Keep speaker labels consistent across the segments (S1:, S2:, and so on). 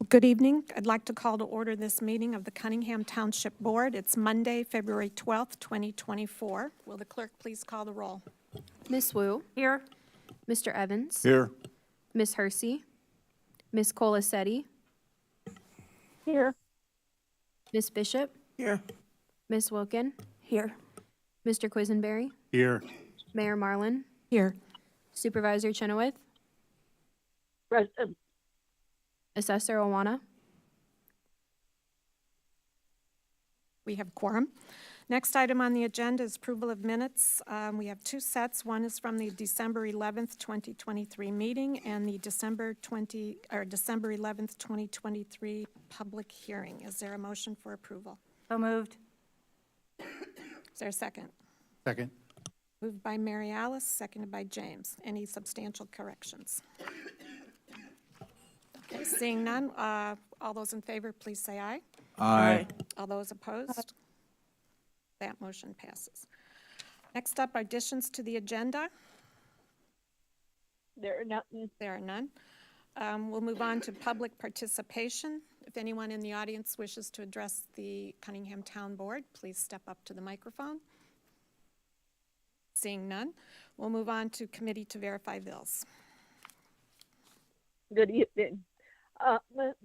S1: Good evening. I'd like to call to order this meeting of the Cunningham Township Board. It's Monday, February 12th, 2024. Will the clerk please call the roll?
S2: Miss Wu.
S3: Here.
S2: Mr. Evans.
S4: Here.
S2: Miss Hersey. Miss Colasetti.
S3: Here.
S2: Miss Bishop.
S4: Here.
S2: Miss Wilkin.
S3: Here.
S2: Mr. Quisenberry.
S4: Here.
S2: Mayor Marlin.
S1: Here.
S2: Supervisor Chenoweth.
S3: Present.
S2: Assessor Owana.
S1: We have quorum. Next item on the agenda is approval of minutes. We have two sets. One is from the December 11th, 2023 meeting and the December 11th, 2023 public hearing. Is there a motion for approval?
S3: So moved.
S1: Is there a second?
S4: Second.
S1: Moved by Mary Alice, seconded by James. Any substantial corrections? Okay, seeing none, all those in favor, please say aye.
S4: Aye.
S1: All those opposed? That motion passes. Next up, additions to the agenda.
S3: There are none.
S1: There are none. We'll move on to public participation. If anyone in the audience wishes to address the Cunningham Town Board, please step up to the microphone. Seeing none, we'll move on to committee to verify bills.
S3: Good evening.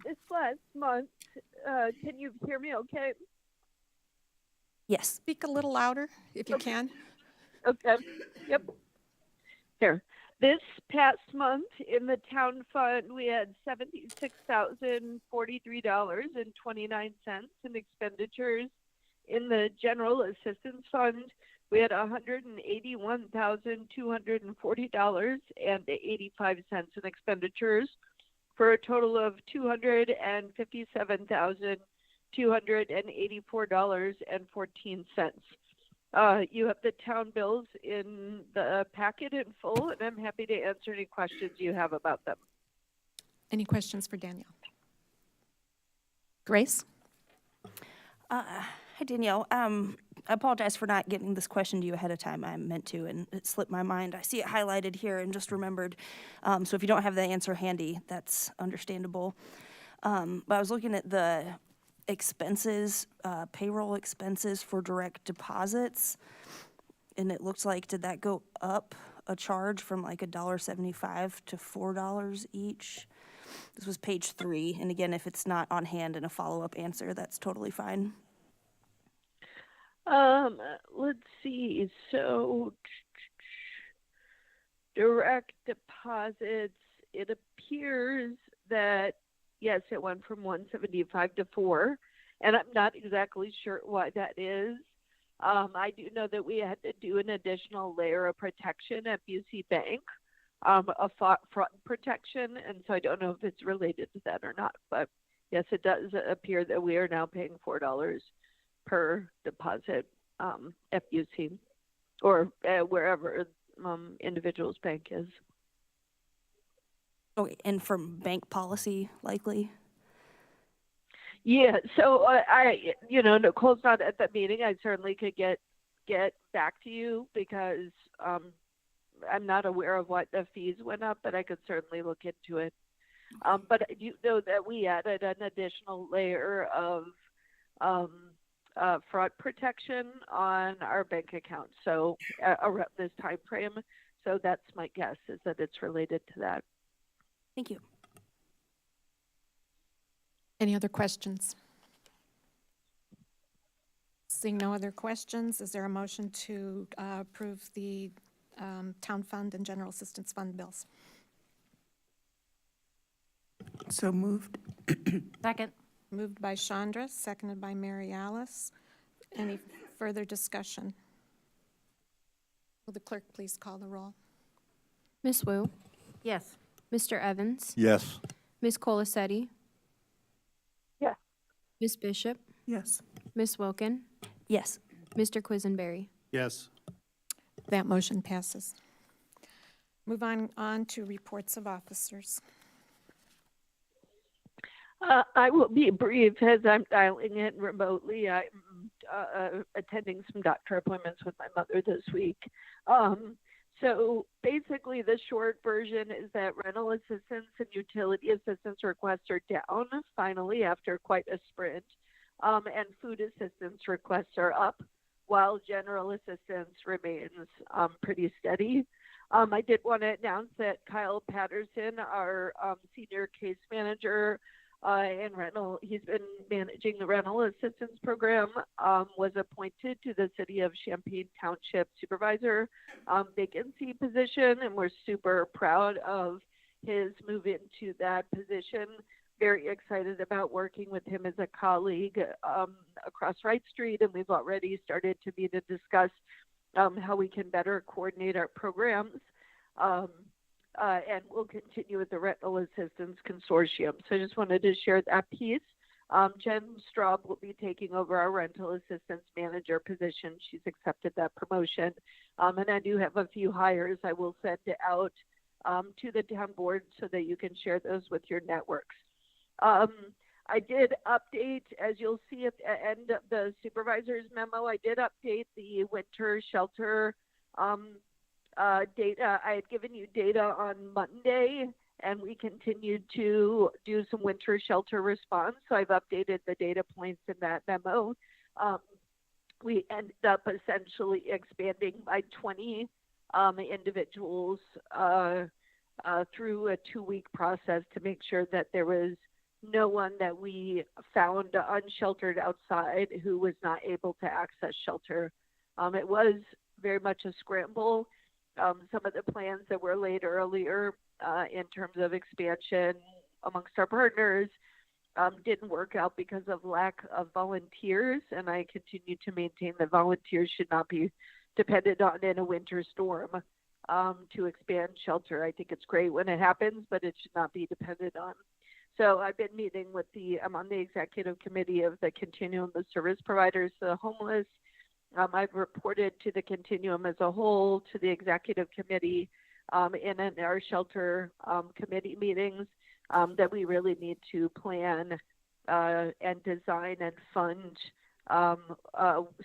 S3: This last month, can you hear me okay?
S2: Yes.
S1: Speak a little louder if you can.
S3: Okay. Yep. Here. This past month in the town fund, we had $76,043.29 in expenditures. In the general assistance fund, we had $181,240.85 in expenditures, for a total of $257,284.14. You have the town bills in the packet in full, and I'm happy to answer any questions you have about them.
S1: Any questions for Danielle? Grace?
S5: Hi, Danielle. I apologize for not getting this question to you ahead of time. I meant to, and it slipped my mind. I see it highlighted here and just remembered. So if you don't have the answer handy, that's understandable. But I was looking at the expenses, payroll expenses for direct deposits, and it looks like, did that go up a charge from like $1.75 to $4 each? This was page 3, and again, if it's not on hand in a follow-up answer, that's totally fine.
S3: Let's see. So direct deposits, it appears that, yes, it went from 175 to 4, and I'm not exactly sure why that is. I do know that we had to do an additional layer of protection at BC Bank, a fraud protection, and so I don't know if it's related to that or not, but yes, it does appear that we are now paying $4 per deposit FUC, or wherever individual's bank is.
S5: Oh, and from bank policy, likely?
S3: Yeah, so Nicole's not at the meeting. I certainly could get back to you because I'm not aware of what the fees went up, but I could certainly look into it. But I do know that we added an additional layer of fraud protection on our bank account, so around this time frame. So that's my guess, is that it's related to that.
S5: Thank you.
S1: Any other questions? Seeing no other questions, is there a motion to approve the town fund and general assistance fund bills?
S6: So moved.
S3: Second.
S1: Moved by Chandra, seconded by Mary Alice. Any further discussion? Will the clerk please call the roll?
S2: Miss Wu.
S3: Yes.
S2: Mr. Evans.
S4: Yes.
S2: Miss Colasetti.
S3: Yes.
S2: Miss Bishop.
S6: Yes.
S2: Miss Wilkin.
S5: Yes.
S2: Mr. Quisenberry.
S4: Yes.
S1: That motion passes. Move on to reports of officers.
S3: I will be brief as I'm dialing in remotely. I'm attending some doctor appointments with my mother this week. So basically, the short version is that rental assistance and utility assistance requests are down finally after quite a sprint, and food assistance requests are up, while general assistance remains pretty steady. I did want to announce that Kyle Patterson, our senior case manager in rental, he's been managing the rental assistance program, was appointed to the City of Champaign Township supervisor vacancy position, and we're super proud of his move into that position. Very excited about working with him as a colleague across Wright Street, and we've already started to meet and discuss how we can better coordinate our programs. And we'll continue with the Rental Assistance Consortium. So I just wanted to share that piece. Jen Straub will be taking over our Rental Assistance Manager position. She's accepted that promotion. And I do have a few hires I will send out to the town board so that you can share those with your networks. I did update, as you'll see at the end of the supervisor's memo, I did update the winter shelter data. I had given you data on Monday, and we continued to do some winter shelter response. So I've updated the data points in that memo. We ended up essentially expanding by 20 individuals through a 2-week process to make sure that there was no one that we found unsheltered outside who was not able to access shelter. It was very much a scramble. Some of the plans that were laid earlier in terms of expansion amongst our partners didn't work out because of lack of volunteers, and I continue to maintain that volunteers should not be depended on in a winter storm to expand shelter. I think it's great when it happens, but it should not be depended on. So I've been meeting with I'm on the executive committee of the Continuum of Service Providers to the Homeless. I've reported to the Continuum as a whole, to the executive committee, and in our shelter committee meetings, that we really need to plan and design and fund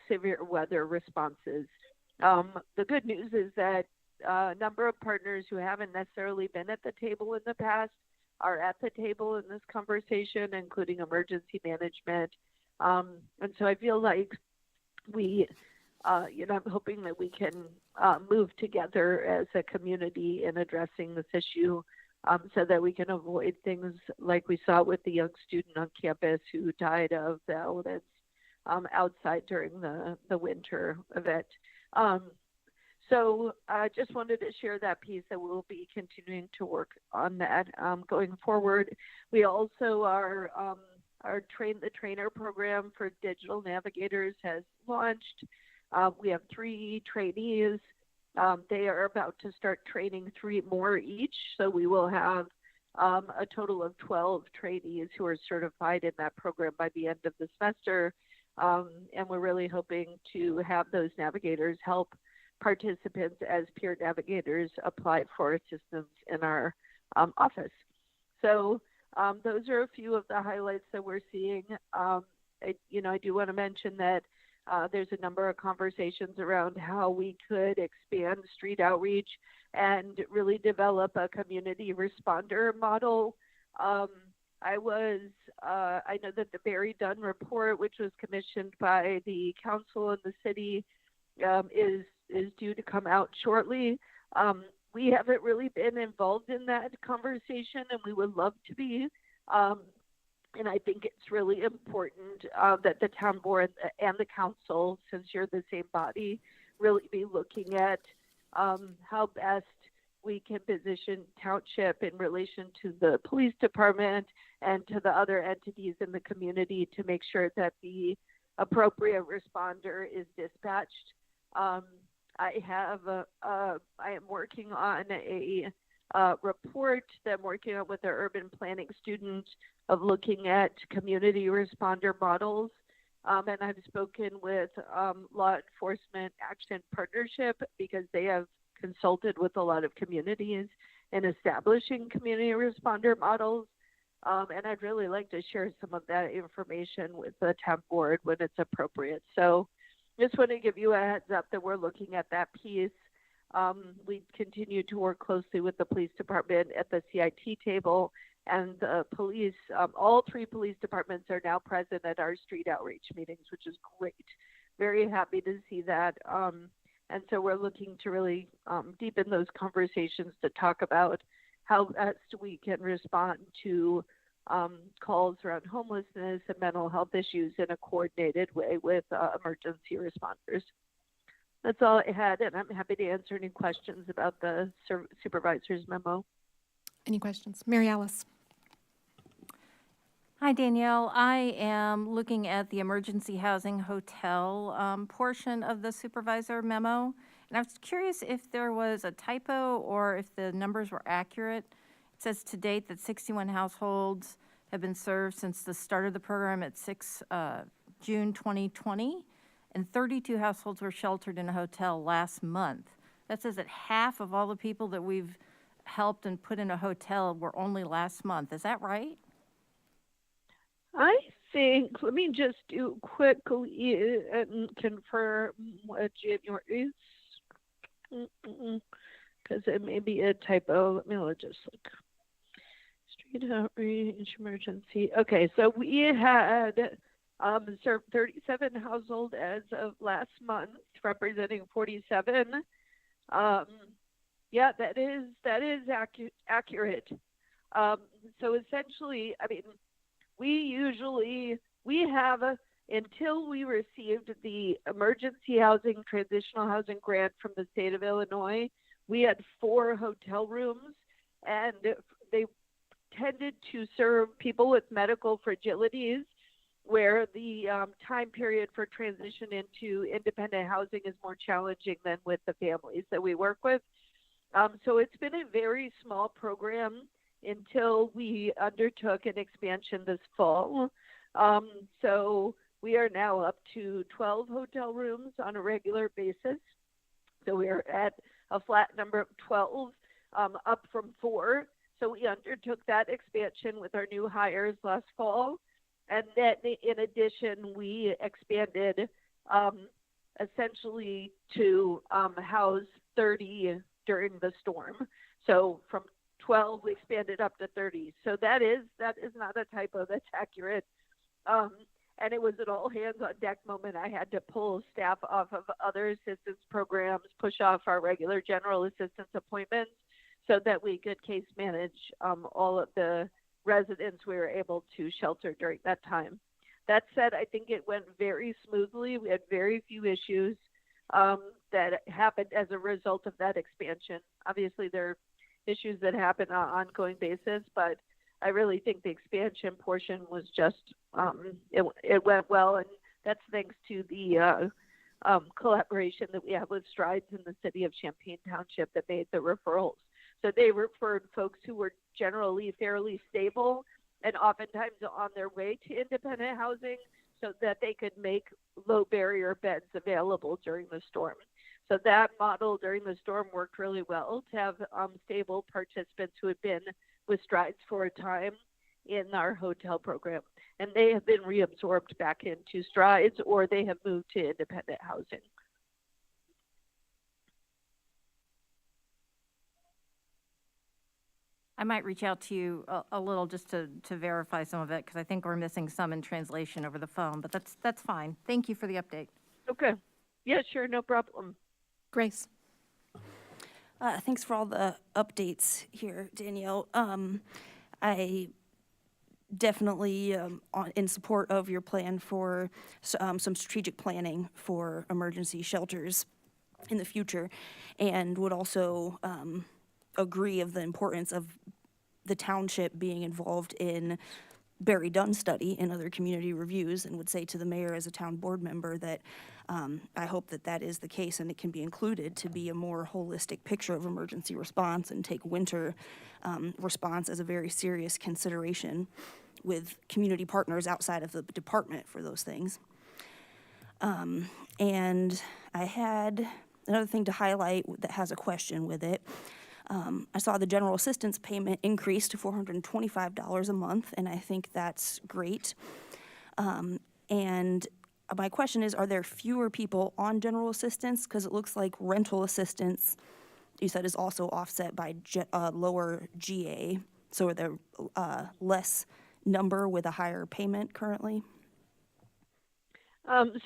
S3: severe weather responses. The good news is that a number of partners who haven't necessarily been at the table in the past are at the table in this conversation, including emergency management. And so I feel like I'm hoping that we can move together as a community in addressing this issue so that we can avoid things like we saw with the young student on campus who died of the elements outside during the winter event. So I just wanted to share that piece that we'll be continuing to work on that going forward. We also our Train the Trainer program for digital navigators has launched. We have 3 trainees. They are about to start training 3 more each. So we will have a total of 12 trainees who are certified in that program by the end of the semester. And we're really hoping to have those navigators help participants as peer navigators apply for assistance in our office. So those are a few of the highlights that we're seeing. I do want to mention that there's a number of conversations around how we could expand street outreach and really develop a community responder model. I know that the Barry Dunn report, which was commissioned by the council and the city, is due to come out shortly. We haven't really been involved in that conversation, and we would love to be. And I think it's really important that the town board and the council, since you're the same body, really be looking at how best we can position Township in relation to the police department and to the other entities in the community to make sure that the appropriate responder is dispatched. I am working on a report that I'm working on with an urban planning student of looking at community responder models. And I've spoken with Law Enforcement Action Partnership because they have consulted with a lot of communities in establishing community responder models. And I'd really like to share some of that information with the town board when it's appropriate. So just want to give you a heads up that we're looking at that piece. We continue to work closely with the police department at the CIT table, and the police, all three police departments are now present at our street outreach meetings, which is great. Very happy to see that. And so we're looking to really deepen those conversations to talk about how best we can respond to calls around homelessness and mental health issues in a coordinated way with emergency responders. That's all I had, and I'm happy to answer any questions about the supervisor's memo.
S1: Any questions? Mary Alice.
S4: Hi, Danielle. I am looking at the emergency housing hotel portion of the supervisor memo, and I was curious if there was a typo or if the numbers were accurate. It says to date that 61 households have been served since the start of the program at June 2020, and 32 households were sheltered in a hotel last month. That says that half of all the people that we've helped and put in a hotel were only last month. Is that right?
S3: I think, let me just do quickly and confirm what January is, because it may be a typo. Let me just look. Street outreach emergency. Okay, so we had served 37 households as of last month, representing 47. Yeah, that is accurate. So essentially, I mean, we have, until we received the emergency housing, transitional housing grant from the state of Illinois, we had 4 hotel rooms, and they tended to serve people with medical fragilities, where the time period for transition into independent housing is more challenging than with the families that we work with. So it's been a very small program until we undertook an expansion this fall. So we are now up to 12 hotel rooms on a regular basis. So we are at a flat number of 12, up from 4. So we undertook that expansion with our new hires last fall. And then in addition, we expanded essentially to house 30 during the storm. So from 12, we expanded up to 30. So that is not a typo, that's accurate. And it was an all hands on deck moment. I had to pull staff off of other assistance programs, push off our regular general assistance appointments so that we could case manage all of the residents we were able to shelter during that time. That said, I think it went very smoothly. We had very few issues that happened as a result of that expansion. Obviously, there are issues that happen on an ongoing basis, but I really think the expansion portion was just, it went well, and that's thanks to the collaboration that we have with Strides in the city of Champaign Township that made the referrals. So they referred folks who were generally fairly stable and oftentimes on their way to independent housing so that they could make low barrier beds available during the storm. So that model during the storm worked really well to have stable participants who had been with Strides for a time in our hotel program. And they have been reabsorbed back into Strides, or they have moved to independent housing.
S4: I might reach out to you a little just to verify some of it, because I think we're missing some in translation over the phone, but that's fine. Thank you for the update.
S3: Okay. Yeah, sure, no problem.
S1: Grace.
S5: Thanks for all the updates here, Danielle. I definitely in support of your plan for some strategic planning for emergency shelters in the future, and would also agree of the importance of the township being involved in Barry Dunn's study and other community reviews, and would say to the mayor as a town board member that I hope that that is the case and it can be included to be a more holistic picture of emergency response and take winter response as a very serious consideration with community partners outside of the department for those things. And I had another thing to highlight that has a question with it. I saw the general assistance payment increase to $425 a month, and I think that's great. And my question is, are there fewer people on general assistance? Because it looks like rental assistance, you said, is also offset by lower GA. So are there less number with a higher payment currently?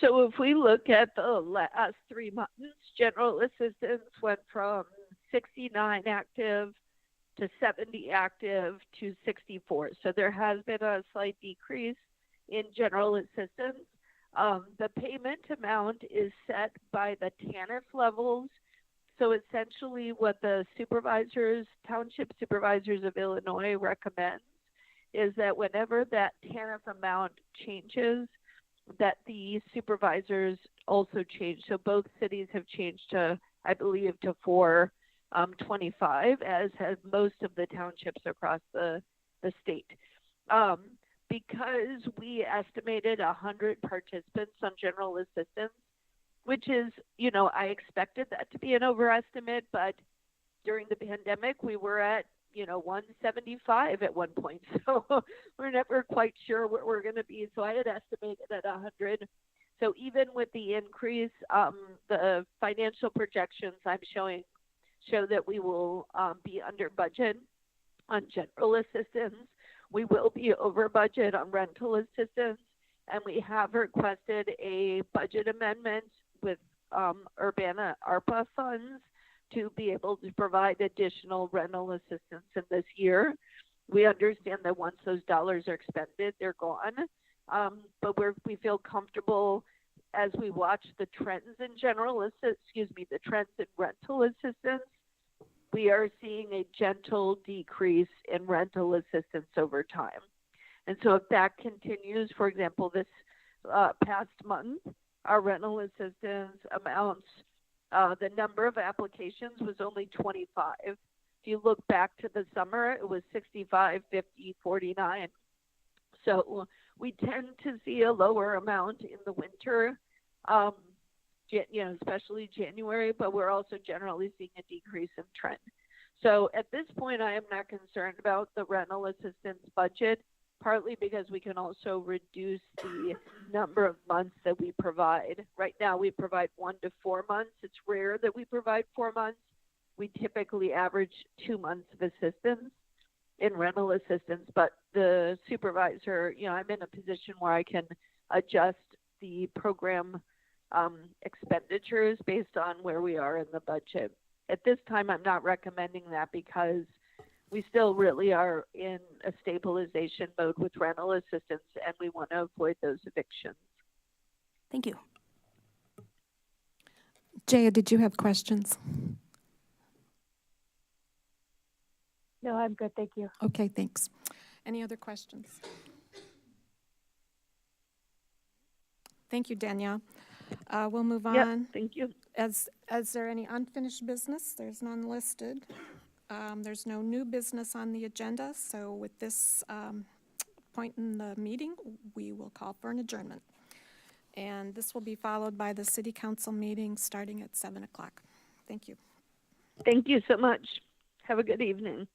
S3: So if we look at the last 3 months, general assistance went from 69 active to 70 active to 64. So there has been a slight decrease in general assistance. The payment amount is set by the TANF levels. So essentially what the Township Supervisors of Illinois recommends is that whenever that TANF amount changes, that the supervisors also change. So both cities have changed to, I believe, to 425, as have most of the townships across the state. Because we estimated 100 participants on general assistance, which is, I expected that to be an overestimate, but during the pandemic, we were at 175 at one point. So we're never quite sure where we're going to be. So I had estimated at 100. So even with the increase, the financial projections I'm showing show that we will be under budget on general assistance. We will be over budget on rental assistance, and we have requested a budget amendment with Urbana ARPA funds to be able to provide additional rental assistance in this year. We understand that once those dollars are expended, they're gone. But we feel comfortable as we watch the trends in the trends in rental assistance. We are seeing a gentle decrease in rental assistance over time. And so if that continues, for example, this past month, our rental assistance amounts, the number of applications was only 25. If you look back to the summer, it was 65, 50, 49. So we tend to see a lower amount in the winter, especially January, but we're also generally seeing a decrease in trend. So at this point, I am not concerned about the rental assistance budget, partly because we can also reduce the number of months that we provide. Right now, we provide 1 to 4 months. It's rare that we provide 4 months. We typically average 2 months of assistance in rental assistance, but the supervisor, I'm in a position where I can adjust the program expenditures based on where we are in the budget. At this time, I'm not recommending that because we still really are in a stabilization mode with rental assistance, and we want to avoid those evictions.
S5: Thank you.
S1: Jaya, did you have questions?
S7: No, I'm good, thank you.
S1: Okay, thanks. Any other questions? Thank you, Danielle. We'll move on.
S3: Yep, thank you.
S1: Is there any unfinished business? There's none listed. There's no new business on the agenda, so with this point in the meeting, we will call for an adjournment. And this will be followed by the City Council meeting starting at 7 o'clock. Thank you.
S3: Thank you so much. Have a good evening.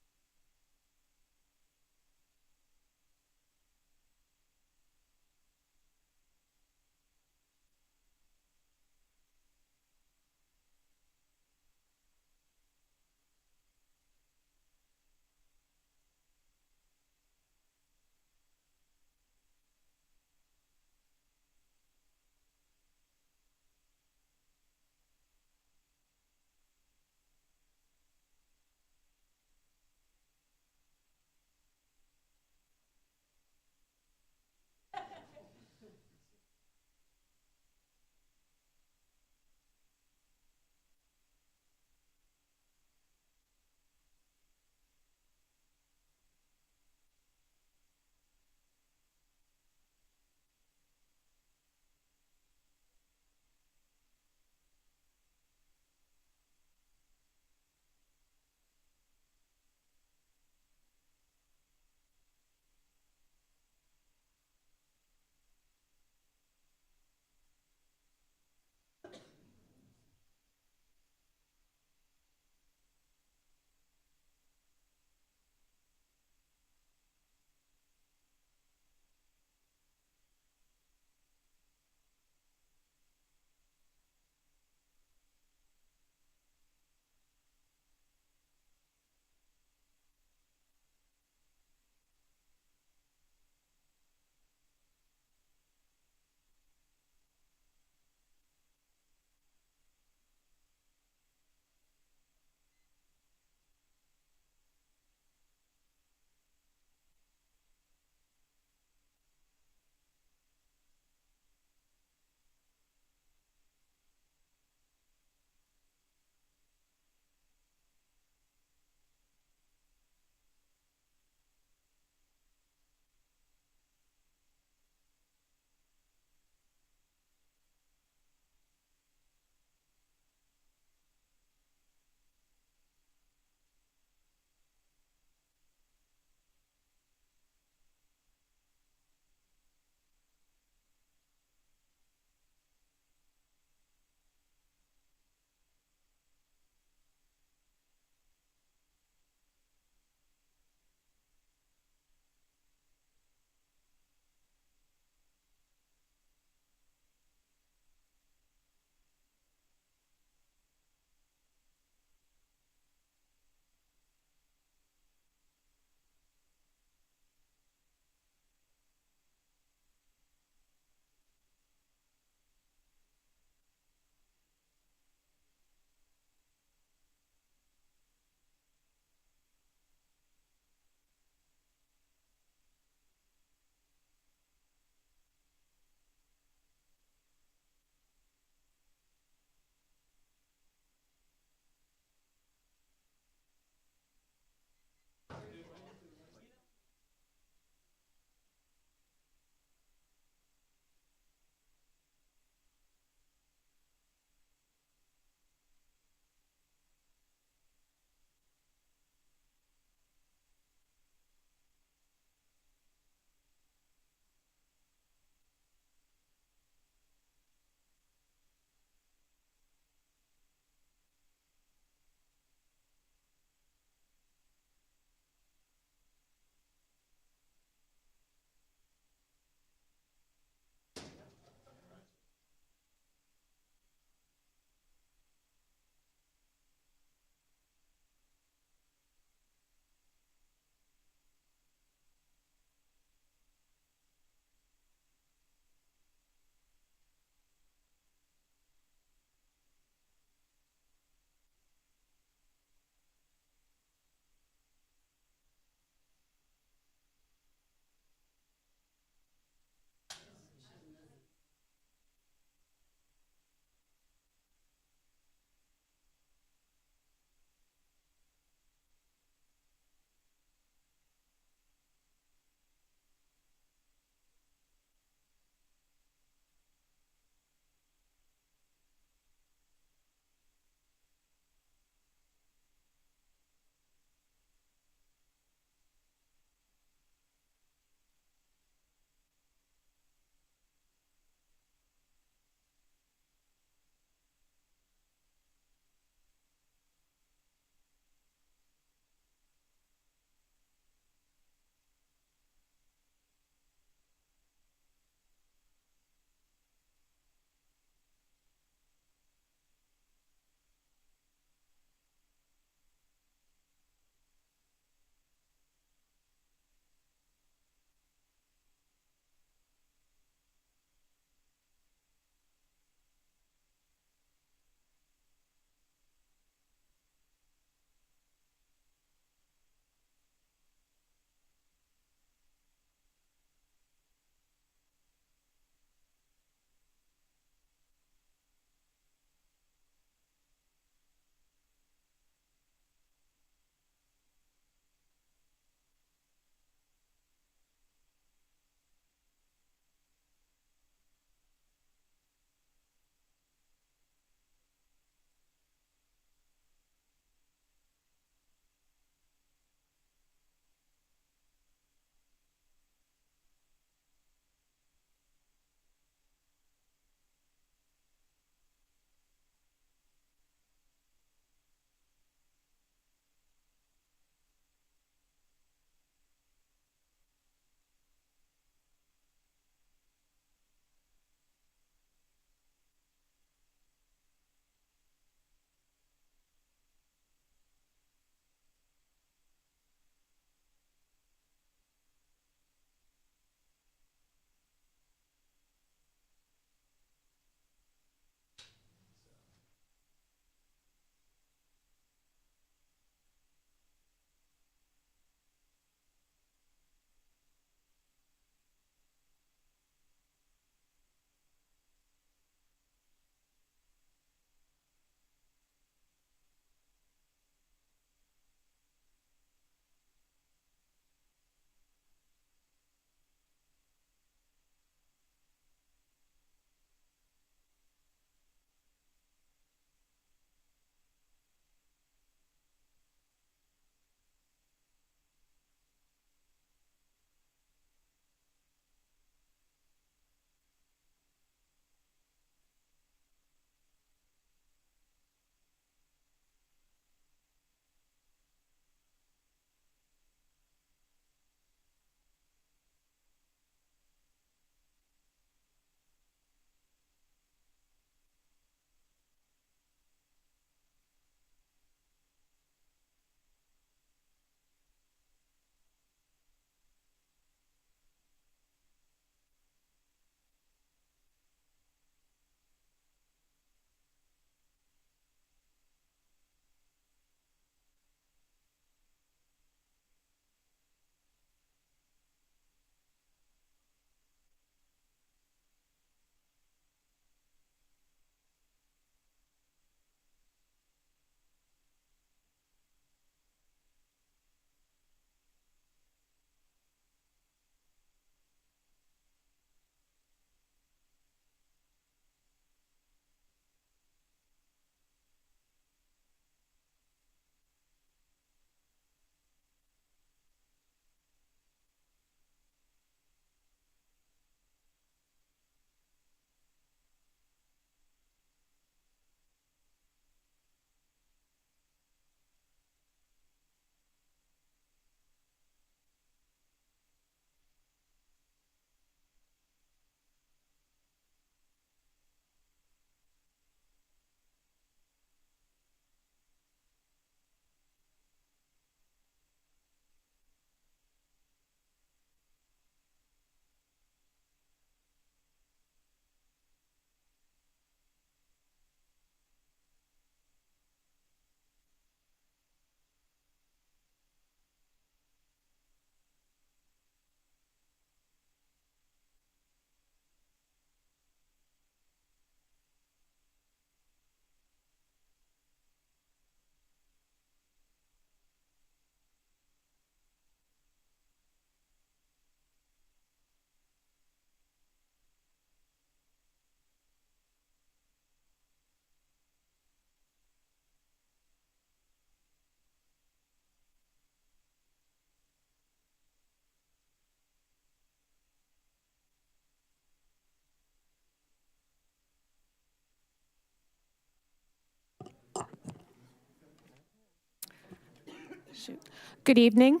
S1: shoot. Good evening.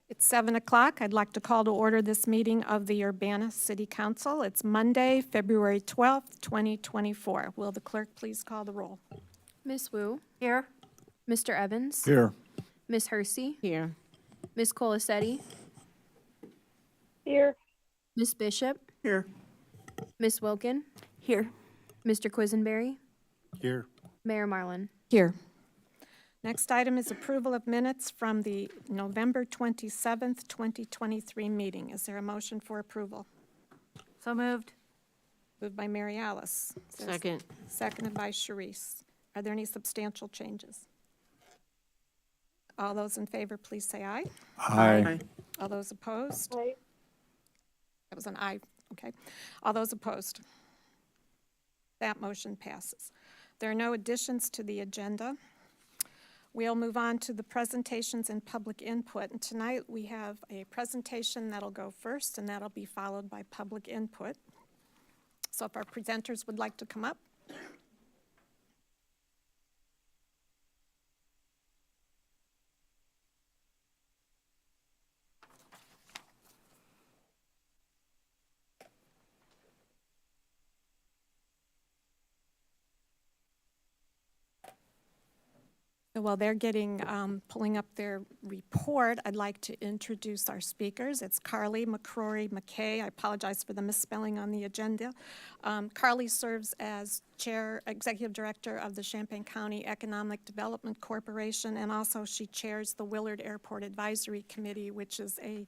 S1: It's 7 o'clock. I'd like to call to order this meeting of the Urbana City Council. It's Monday, February 12th, 2024. Will the clerk please call the roll?
S2: Miss Wu,
S4: Here?
S2: Mr. Evans,
S6: Here.
S2: Miss Hersey,
S8: Here.
S2: Miss Colasetti,
S7: Here.
S2: Miss Bishop,
S6: Here.
S2: Miss Wilkin,
S5: Here.
S2: Mr. Quisenberry,
S6: Here.
S2: Mayor Marlin.
S1: Here. Next item is approval of minutes from the November 27th, 2023 meeting. Is there a motion for approval?
S4: So moved.
S1: Moved by Mary Alice. Is there a
S8: Second.
S1: Seconded by Sharice. Are there any substantial changes? All those in favor, please say aye.
S6: Aye.
S1: All those opposed?
S7: Aye.
S1: That was an aye, okay. All those opposed? That motion passes. There are no additions to the agenda. We'll move on to the presentations and public input. And tonight we have a presentation that'll go first, and that'll be followed by public input. So if our presenters would like to come up. While they're pulling up their report, I'd like to introduce our speakers. It's Carly McCrory McKay. I apologize for the misspelling on the agenda. Carly serves as Executive Director of the Champaign County Economic Development Corporation, and also she chairs the Willard Airport Advisory Committee, which is a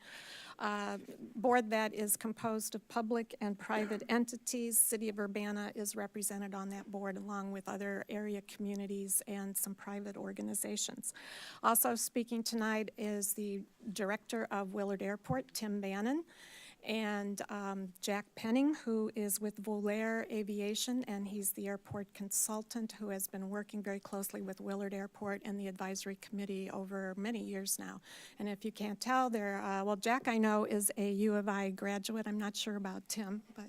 S1: board that is composed of public and private entities. City of Urbana is represented on that board along with other area communities and some private organizations. Also speaking tonight is the Director of Willard Airport, Tim Bannon, and Jack Penning, who is with Volaire Aviation, and he's the airport consultant who has been working very closely with Willard Airport and the advisory committee over many years now. And if you can't tell, well, Jack, I know, is a U of I graduate. I'm not sure about Tim, but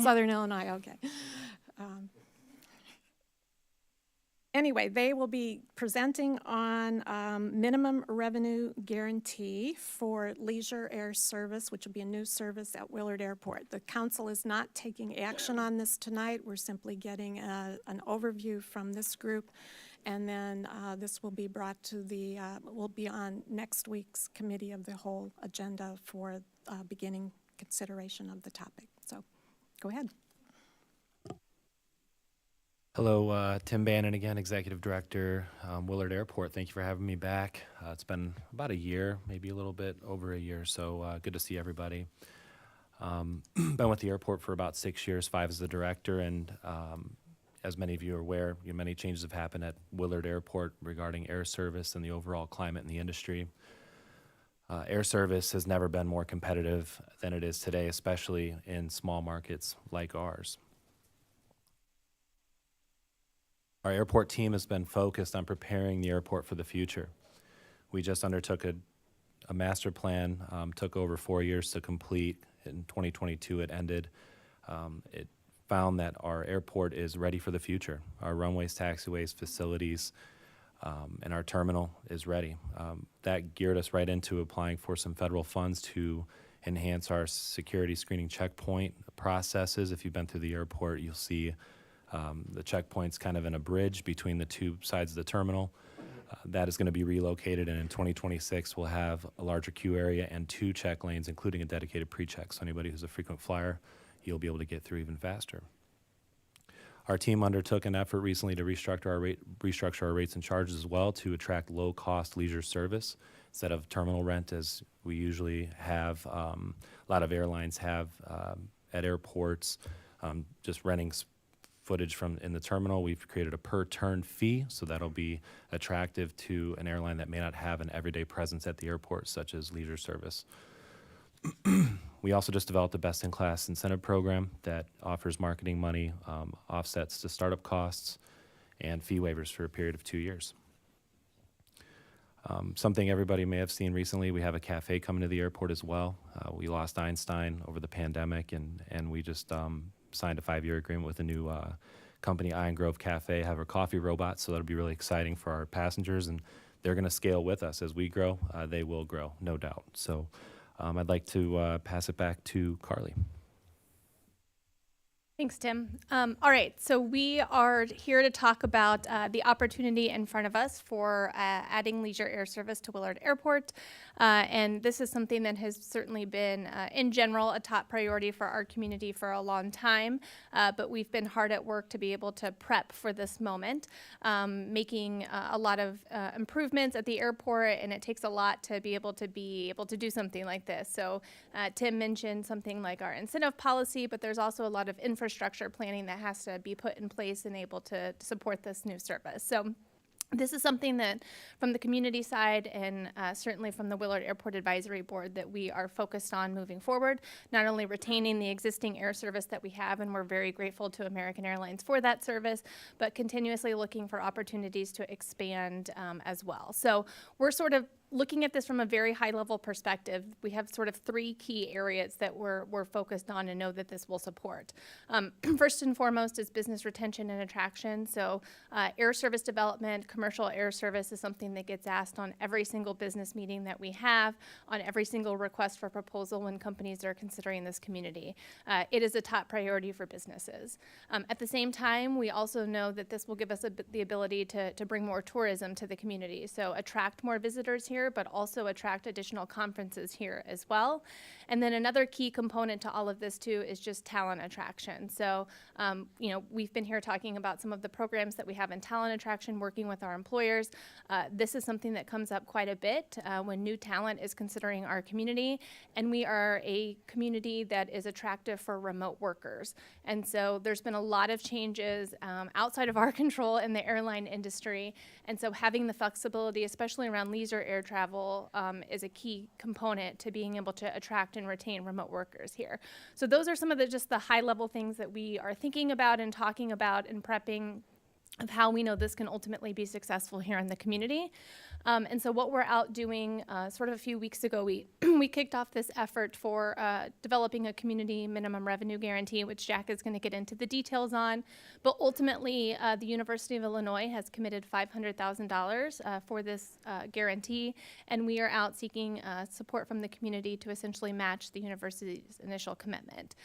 S1: Southern Illinois, okay. Anyway, they will be presenting on minimum revenue guarantee for leisure air service, which will be a new service at Willard Airport. The council is not taking action on this tonight. We're simply getting an overview from this group, and then this will be brought to will be on next week's committee of the whole agenda for beginning consideration of the topic. So go ahead.
S9: Hello, Tim Bannon again, Executive Director, Willard Airport. Thank you for having me back. It's been about a year, maybe a little bit over a year, so good to see everybody. Been with the airport for about 6 years, 5 as the director, and as many of you are aware, many changes have happened at Willard Airport regarding air service and the overall climate in the industry. Air service has never been more competitive than it is today, especially in small markets like ours. Our airport team has been focused on preparing the airport for the future. We just undertook a master plan, took over 4 years to complete. In 2022 it ended. It found that our airport is ready for the future. Our runways, taxiways, facilities, and our terminal is ready. That geared us right into applying for some federal funds to enhance our security screening checkpoint processes. If you've been through the airport, you'll see the checkpoint's kind of in a bridge between the two sides of the terminal. That is going to be relocated, and in 2026 we'll have a larger queue area and 2 check lanes, including a dedicated pre-check. So anybody who's a frequent flyer, you'll be able to get through even faster. Our team undertook an effort recently to restructure our rates and charges as well to attract low-cost leisure service instead of terminal rent, as we usually have. A lot of airlines have at airports, just renting footage from in the terminal. We've created a per turn fee, so that'll be attractive to an airline that may not have an everyday presence at the airport, such as leisure service. We also just developed a best-in-class incentive program that offers marketing money, offsets to startup costs, and fee waivers for a period of 2 years. Something everybody may have seen recently, we have a cafe coming to the airport as well. We lost Einstein over the pandemic, and we just signed a 5-year agreement with a new company Iron Grove Cafe have our coffee robots, so that'll be really exciting for our passengers, and they're going to scale with us. As we grow, they will grow, no doubt. So I'd like to pass it back to Carly.
S8: Thanks, Tim. All right, so we are here to talk about the opportunity in front of us for adding leisure air service to Willard Airport. And this is something that has certainly been, in general, a top priority for our community for a long time. But we've been hard at work to be able to prep for this moment, making a lot of improvements at the airport, and it takes a lot to be able to do something like this. So Tim mentioned something like our incentive policy, but there's also a lot of infrastructure planning that has to be put in place and able to support this new service. So this is something that from the community side and certainly from the Willard Airport Advisory Board that we are focused on moving forward, not only retaining the existing air service that we have, and we're very grateful to American Airlines for that service, but continuously looking for opportunities to expand as well. So we're sort of looking at this from a very high level perspective. We have sort of three key areas that we're focused on and know that this will support. First and foremost is business retention and attraction. So air service development, commercial air service is something that gets asked on every single business meeting that we have, on every single request for proposal when companies are considering this community. It is a top priority for businesses. At the same time, we also know that this will give us the ability to bring more tourism to the community. So attract more visitors here, but also attract additional conferences here as well. And then another key component to all of this too is just talent attraction. So, we've been here talking about some of the programs that we have in talent attraction, working with our employers. This is something that comes up quite a bit when new talent is considering our community. And we are a community that is attractive for remote workers. And so there's been a lot of changes outside of our control in the airline industry. And so having the flexibility, especially around leisure air travel, is a key component to being able to attract and retain remote workers here. So those are some of the high level things that we are thinking about and talking about and prepping of how we know this can ultimately be successful here in the community. And so what we're out doing sort of a few weeks ago, we kicked off this effort for developing a community minimum revenue guarantee, which Jack is going to get into the details on. But ultimately, the University of Illinois has committed $500,000 for this guarantee, and we are out seeking support from the community to essentially match the university's initial commitment.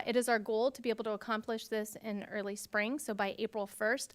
S8: It is our goal to be able to accomplish this in early spring, so by April 1st,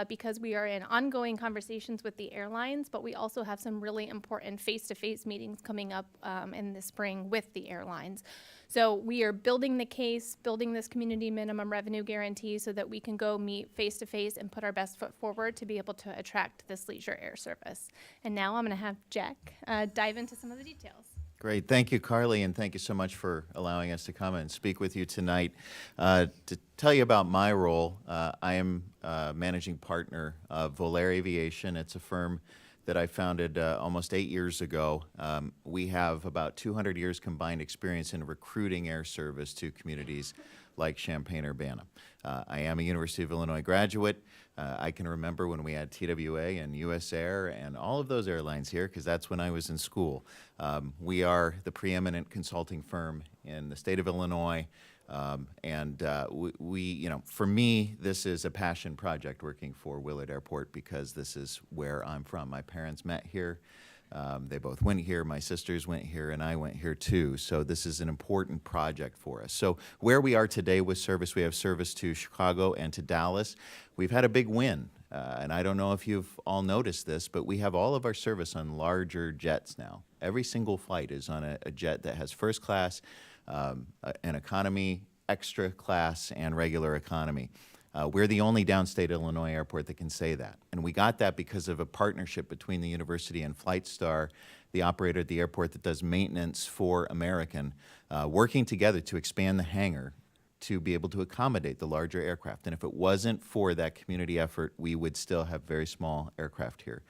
S8: because we are in ongoing conversations with the airlines, but we also have some really important face-to-face meetings coming up in the spring with the airlines. So we are building the case, building this community minimum revenue guarantee so that we can go meet face-to-face and put our best foot forward to be able to attract this leisure air service. And now I'm going to have Jack dive into some of the details.
S10: Great. Thank you, Carly, and thank you so much for allowing us to come and speak with you tonight. To tell you about my role, I am managing partner of Volair Aviation. It's a firm that I founded almost 8 years ago. We have about 200 years combined experience in recruiting air service to communities like Champaign-Urbana. I am a University of Illinois graduate. I can remember when we had TWA and US Air and all of those airlines here because that's when I was in school. We are the preeminent consulting firm in the state of Illinois. For me, this is a passion project working for Willard Airport because this is where I'm from. My parents met here. They both went here. My sisters went here, and I went here too. So this is an important project for us. So where we are today with service, we have service to Chicago and to Dallas. We've had a big win, and I don't know if you've all noticed this, but we have all of our service on larger jets now. Every single flight is on a jet that has first class, an economy, extra class, and regular economy. We're the only downstate Illinois airport that can say that. And we got that because of a partnership between the university and Flightstar, the operator at the airport that does maintenance for American, working together to expand the hangar to be able to accommodate the larger aircraft. And if it wasn't for that community effort, we would still have very small aircraft here.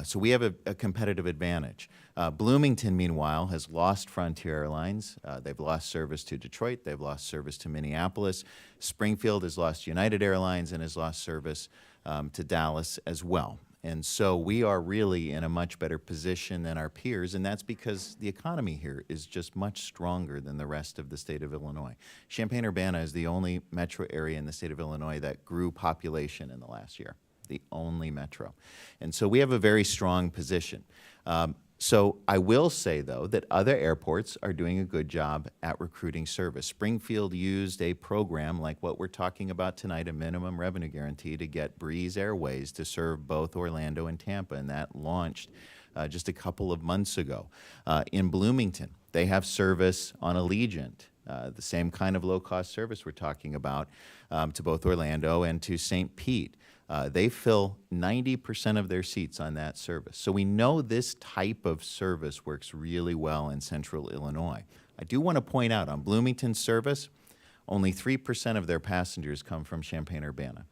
S10: So we have a competitive advantage. Bloomington, meanwhile, has lost Frontier Airlines. They've lost service to Detroit. They've lost service to Minneapolis. Springfield has lost United Airlines and has lost service to Dallas as well. And so we are really in a much better position than our peers, and that's because the economy here is just much stronger than the rest of the state of Illinois. Champaign-Urbana is the only metro area in the state of Illinois that grew population in the last year, the only metro. And so we have a very strong position. So I will say, though, that other airports are doing a good job at recruiting service. Springfield used a program like what we're talking about tonight, a minimum revenue guarantee, to get Breeze Airways to serve both Orlando and Tampa, and that launched just a couple of months ago. In Bloomington, they have service on Allegiant, the same kind of low-cost service we're talking about, to both Orlando and to St. Pete. They fill 90% of their seats on that service. So we know this type of service works really well in central Illinois. I do want to point out on Bloomington service, only 3% of their passengers come from Champaign-Urbana,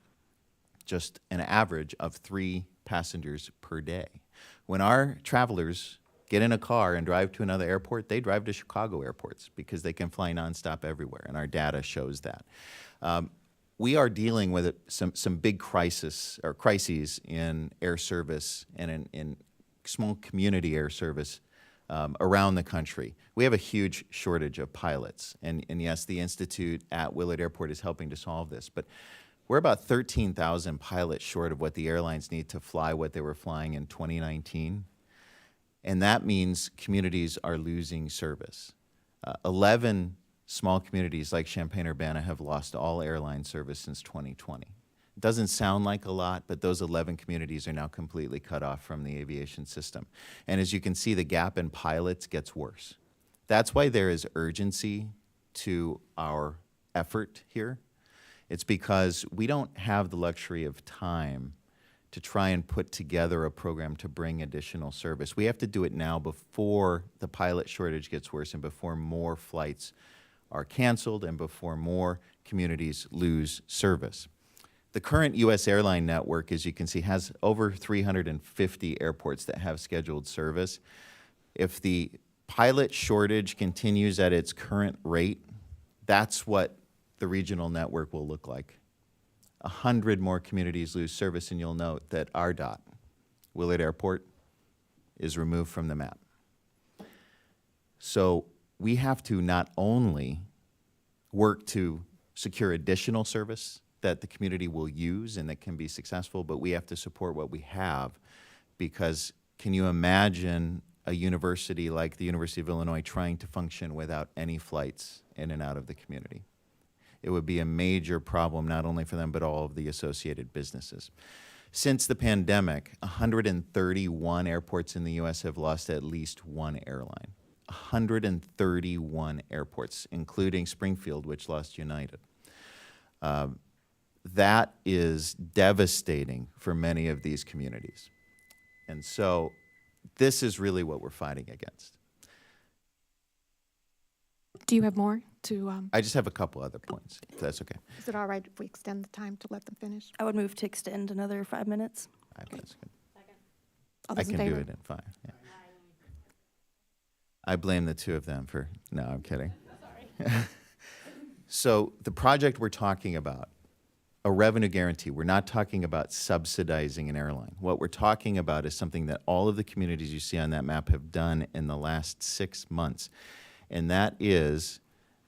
S10: just an average of 3 passengers per day. When our travelers get in a car and drive to another airport, they drive to Chicago airports because they can fly nonstop everywhere, and our data shows that. We are dealing with some big crises in air service and in small community air service around the country. We have a huge shortage of pilots, and yes, the Institute at Willard Airport is helping to solve this, but we're about 13,000 pilots short of what the airlines need to fly what they were flying in 2019, and that means communities are losing service. 11 small communities like Champaign-Urbana have lost all airline service since 2020. It doesn't sound like a lot, but those 11 communities are now completely cut off from the aviation system. And as you can see, the gap in pilots gets worse. That's why there is urgency to our effort here. It's because we don't have the luxury of time to try and put together a program to bring additional service. We have to do it now before the pilot shortage gets worse and before more flights are canceled and before more communities lose service. The current U.S. airline network, as you can see, has over 350 airports that have scheduled service. If the pilot shortage continues at its current rate, that's what the regional network will look like. 100 more communities lose service, and you'll note that RDOT, Willard Airport, is removed from the map. So we have to not only work to secure additional service that the community will use and that can be successful, but we have to support what we have, because can you imagine a university like the University of Illinois trying to function without any flights in and out of the community? It would be a major problem, not only for them, but all of the associated businesses. Since the pandemic, 131 airports in the U.S. have lost at least one airline. 131 airports, including Springfield, which lost United. That is devastating for many of these communities. And so this is really what we're fighting against.
S1: Do you have more to,
S10: I just have a couple other points, if that's okay.
S1: is it all right if we extend the time to let them finish?
S5: I would move to extend another 5 minutes.
S10: That's good.
S1: All
S10: I
S1: those in
S10: can do
S1: favor?
S10: it in 5. Yeah. I blame the two of them for, no, I'm kidding. So the project we're talking about, a revenue guarantee, we're not talking about subsidizing an airline. What we're talking about is something that all of the communities you see on that map have done in the last 6 months. And that is,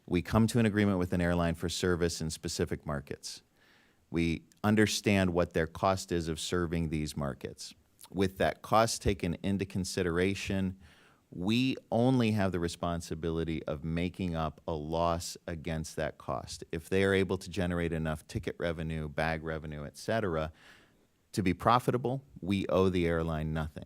S10: we come to an agreement with an airline for service in specific markets. We understand what their cost is of serving these markets. With that cost taken into consideration, we only have the responsibility of making up a loss against that cost. If they are able to generate enough ticket revenue, bag revenue, et cetera, to be profitable, we owe the airline nothing.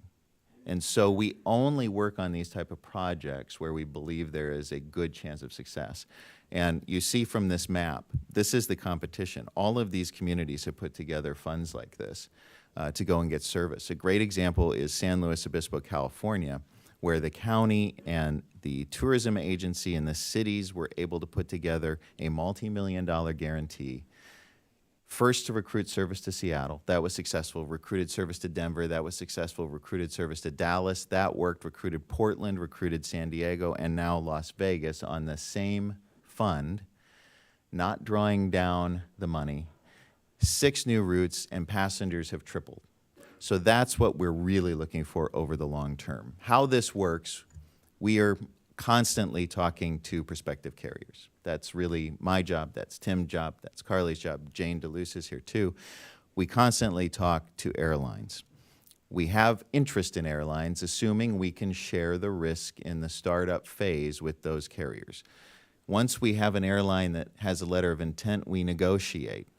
S10: And so we only work on these type of projects where we believe there is a good chance of success. And you see from this map, this is the competition. All of these communities have put together funds like this to go and get service. A great example is San Luis Obispo, California, where the county and the tourism agency and the cities were able to put together a multi-million-dollar guarantee. First to recruit service to Seattle, that was successful. Recruited service to Denver, that was successful. Recruited service to Dallas, that worked. Recruited Portland, recruited San Diego, and now Las Vegas on the same fund, not drawing down the money. 6 new routes, and passengers have tripled. So that's what we're really looking for over the long term. How this works, we are constantly talking to prospective carriers. That's really my job, that's Tim's job, that's Carly's job, Jane DeLuce is here too. We constantly talk to airlines. We have interest in airlines, assuming we can share the risk in the startup phase with those carriers. Once we have an airline that has a letter of intent, we negotiate.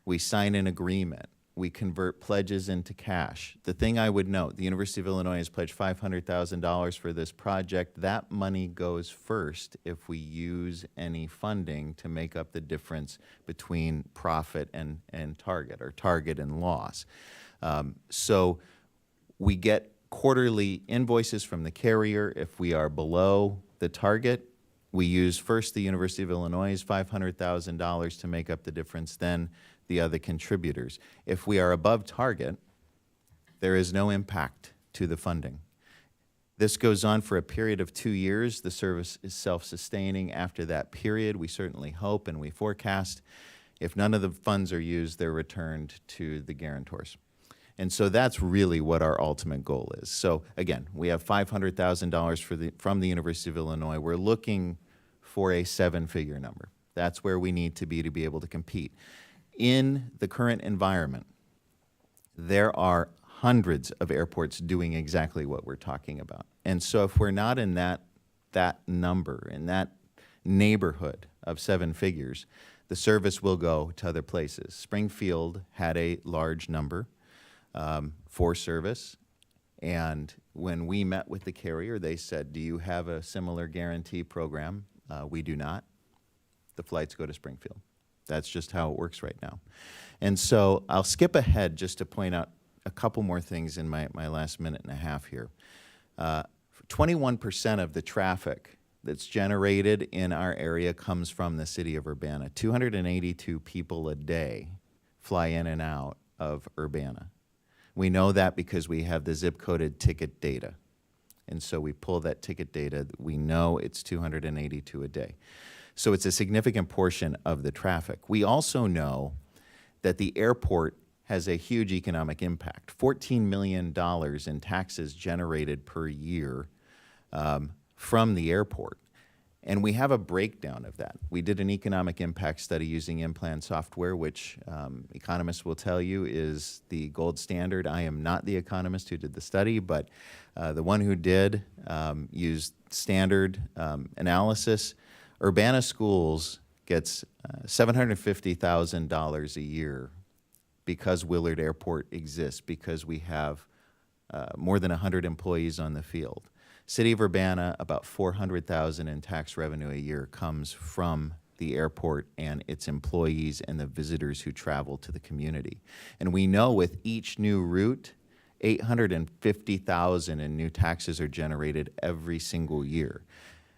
S10: We sign an agreement. We convert pledges into cash. The thing I would note, the University of Illinois has pledged $500,000 for this project. That money goes first if we use any funding to make up the difference between profit and target, or target and loss. So we get quarterly invoices from the carrier. If we are below the target, we use first the University of Illinois' $500,000 to make up the difference, then the other contributors. If we are above target, there is no impact to the funding. This goes on for a period of 2 years. The service is self-sustaining after that period. We certainly hope and we forecast. If none of the funds are used, they're returned to the guarantors. And so that's really what our ultimate goal is. So again, we have $500,000 from the University of Illinois. We're looking for a 7-figure number. That's where we need to be able to compete. In the current environment, there are hundreds of airports doing exactly what we're talking about. And so if we're not in that number, in that neighborhood of 7 figures, the service will go to other places. Springfield had a large number for service, and when we met with the carrier, they said, do you have a similar guarantee program? We do not. The flights go to Springfield. That's just how it works right now. And so I'll skip ahead just to point out a couple more things in my last minute and a half here. 21% of the traffic that's generated in our area comes from the city of Urbana. 282 people a day fly in and out of Urbana. We know that because we have the zip-coded ticket data. And so we pull that ticket data. We know it's 282 a day. So it's a significant portion of the traffic. We also know that the airport has a huge economic impact. $14 million in taxes generated per year from the airport. And we have a breakdown of that. We did an economic impact study using in-plan software, which economists will tell you is the gold standard. I am not the economist who did the study, but the one who did used standard analysis. Urbana Schools gets $750,000 a year because Willard Airport exists, because we have more than 100 employees on the field. City of Urbana, about $400,000 in tax revenue a year comes from the airport and its employees and the visitors who travel to the community. And we know with each new route, $850,000 in new taxes are generated every single year.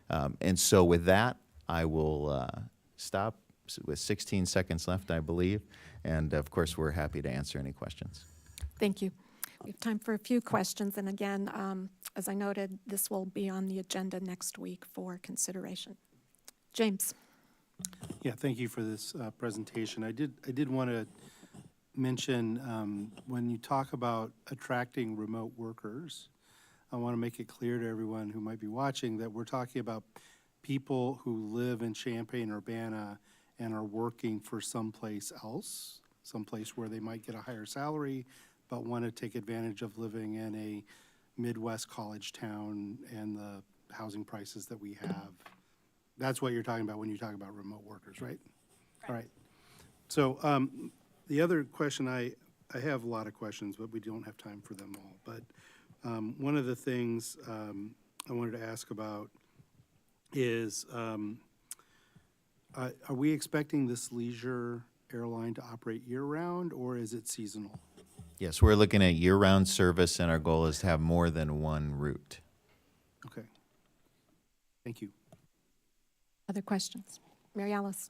S10: And so with that, I will stop with 16 seconds left, I believe. And of course, we're happy to answer any questions.
S1: Thank you. We have time for a few questions, and again, as I noted, this will be on the agenda next week for consideration. James.
S11: Yeah, thank you for this presentation. I did want to mention when you talk about attracting remote workers, I want to make it clear to everyone who might be watching that we're talking about people who live in Champaign-Urbana and are working for someplace else, someplace where they might get a higher salary, but want to take advantage of living in a Midwest college town and the housing prices that we have. That's what you're talking about when you talk about remote workers, right? All right. So the other question, I have a lot of questions, but we don't have time for them all. But one of the things I wanted to ask about is, are we expecting this leisure airline to operate year-round, or is it seasonal?
S10: Yes, we're looking at year-round service, and our goal is to have more than one route.
S11: Okay. Thank you.
S1: Other questions? Mary Alice.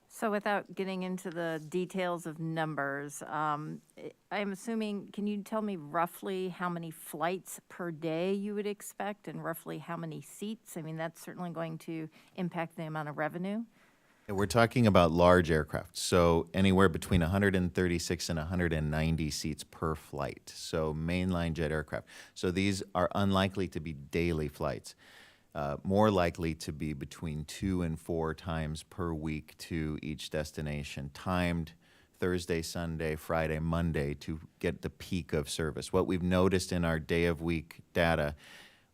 S4: So without getting into the details of numbers, I'm assuming, can you tell me roughly how many flights per day you would expect and roughly how many seats? I mean, that's certainly going to impact the amount of revenue.
S10: And we're talking about large aircraft, so anywhere between 136 and 190 seats per flight, so mainline jet aircraft. So these are unlikely to be daily flights, more likely to be between 2 and 4 times per week to each destination, timed Thursday, Sunday, Friday, Monday to get the peak of service. What we've noticed in our day of week data,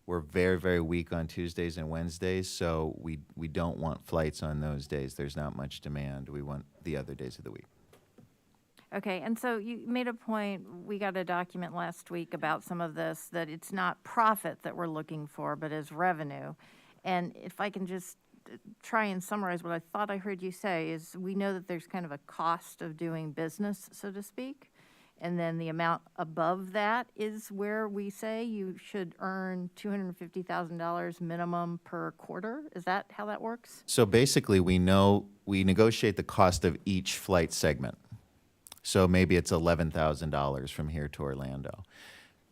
S10: we're very, very weak on Tuesdays and Wednesdays, so we don't want flights on those days. There's not much demand. We want the other days of the week.
S4: Okay, and so you made a point, we got a document last week about some of this, that it's not profit that we're looking for, but as revenue. And if I can just try and summarize what I thought I heard you say, is we know that there's kind of a cost of doing business, so to speak. And then the amount above that is where we say you should earn $250,000 minimum per quarter? Is that how that works?
S10: So basically, we negotiate the cost of each flight segment. So maybe it's $11,000 from here to Orlando.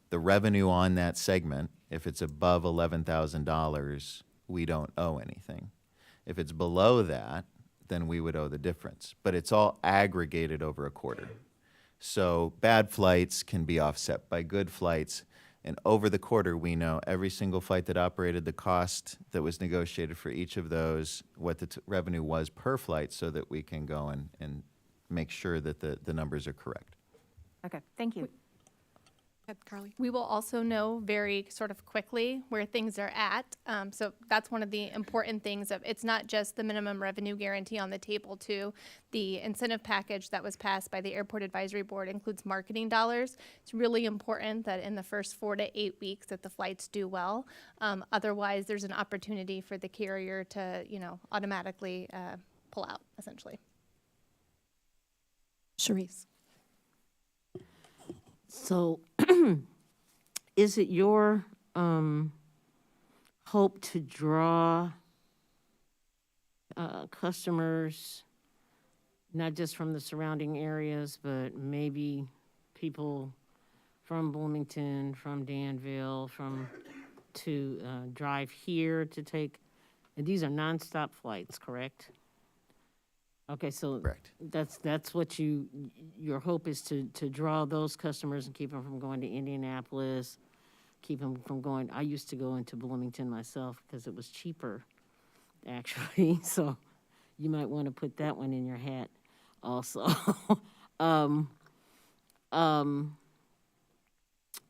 S10: The revenue on that segment, if it's above $11,000, we don't owe anything. If it's below that, then we would owe the difference. But it's all aggregated over a quarter. So bad flights can be offset by good flights. And over the quarter, we know every single flight that operated, the cost that was negotiated for each of those, what the revenue was per flight, so that we can go and make sure that the numbers are correct.
S4: Okay, thank you.
S1: Carly?
S8: We will also know very sort of quickly where things are at. So that's one of the important things of, it's not just the minimum revenue guarantee on the table too. The incentive package that was passed by the Airport Advisory Board includes marketing dollars. It's really important that in the first 4 to 8 weeks that the flights do well. Otherwise, there's an opportunity for the carrier to, automatically pull out, essentially.
S1: Sharice?
S12: So, is it your hope to draw customers, not just from the surrounding areas, but maybe people from Bloomington, from Danville, to drive here to take, and these are nonstop flights, correct? Okay, so
S10: Correct.
S12: that's what your hope is to draw those customers and keep them from going to Indianapolis, keep them from going. I used to go into Bloomington myself because it was cheaper, actually. So you might want to put that one in your hat also.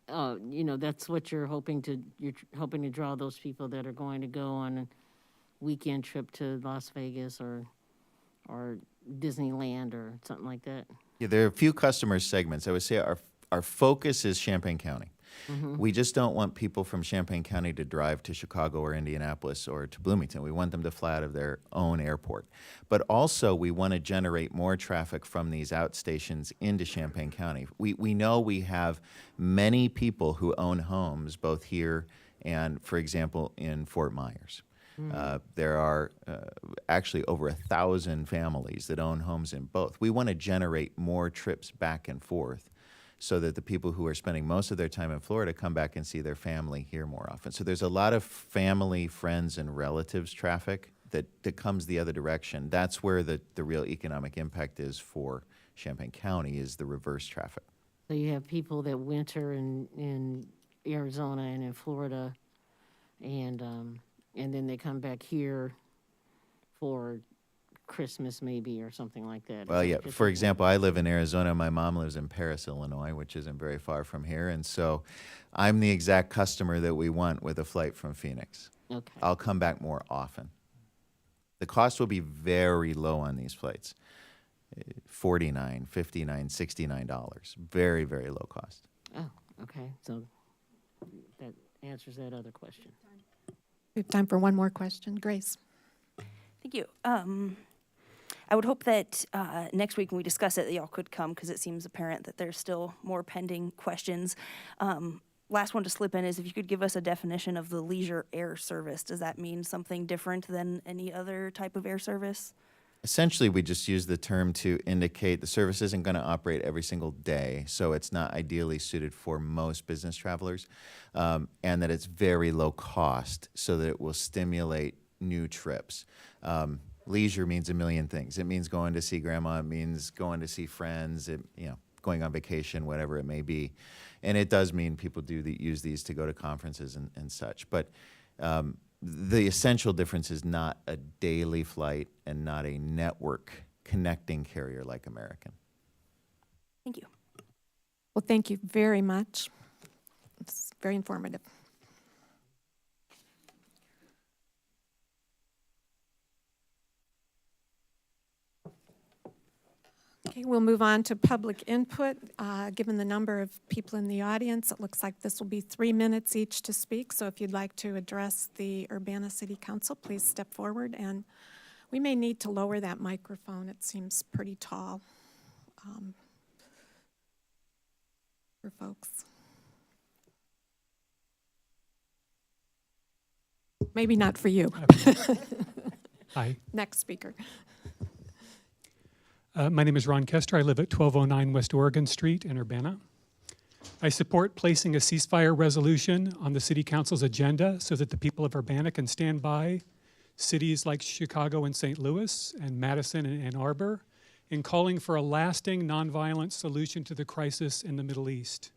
S12: That's what you're hoping to draw those people that are going to go on a weekend trip to Las Vegas or Disneyland or something like that?
S10: Yeah, there are a few customer segments. I would say our focus is Champaign County.
S12: Mm-hmm.
S10: We just don't want people from Champaign County to drive to Chicago or Indianapolis or to Bloomington. We want them to fly out of their own airport. But also, we want to generate more traffic from these outstations into Champaign County. We know we have many people who own homes, both here and, for example, in Fort Myers. There are actually over 1,000 families that own homes in both. We want to generate more trips back and forth so that the people who are spending most of their time in Florida come back and see their family here more often. So there's a lot of family, friends, and relatives traffic that comes the other direction. That's where the real economic impact is for Champaign County, is the reverse traffic.
S12: So you have people that winter in Arizona and in Florida, and then they come back here for Christmas maybe or something like that.
S10: Well, yeah, for example, I live in Arizona. My mom lives in Paris, Illinois, which isn't very far from here. And so I'm the exact customer that we want with a flight from Phoenix.
S12: Okay.
S10: I'll come back more often. The cost will be very low on these flights. $49, $59, $69. Very, very low cost.
S12: Oh, okay. So that answers that other question.
S1: We have time for one more question. Grace?
S5: Thank you. I would hope that next week when we discuss it, that y'all could come, because it seems apparent that there's still more pending questions. Last one to slip in is if you could give us a definition of the leisure air service. Does that mean something different than any other type of air service?
S10: Essentially, we just use the term to indicate the service isn't going to operate every single day, so it's not ideally suited for most business travelers, and that it's very low cost so that it will stimulate new trips. leisure means a million things. It means going to see grandma. It means going to see friends. Going on vacation, whatever it may be. And it does mean people use these to go to conferences and such. But the essential difference is not a daily flight and not a network connecting carrier like American.
S5: Thank you.
S1: Well, thank you very much. It's very informative. Okay, we'll move on to public input. Given the number of people in the audience, it looks like this will be 3 minutes each to speak. So if you'd like to address the Urbana City Council, please step forward. And we may need to lower that microphone. It seems pretty tall for folks. Maybe not for you.
S13: Hi.
S1: Next speaker.
S13: My name is Ron Kester. I live at 1209 West Oregon Street in Urbana. I support placing a ceasefire resolution on the City Council's agenda so that the people of Urbana can stand by cities like Chicago and St. Louis and Madison and Ann Arbor in calling for a lasting nonviolent solution to the crisis in the Middle East.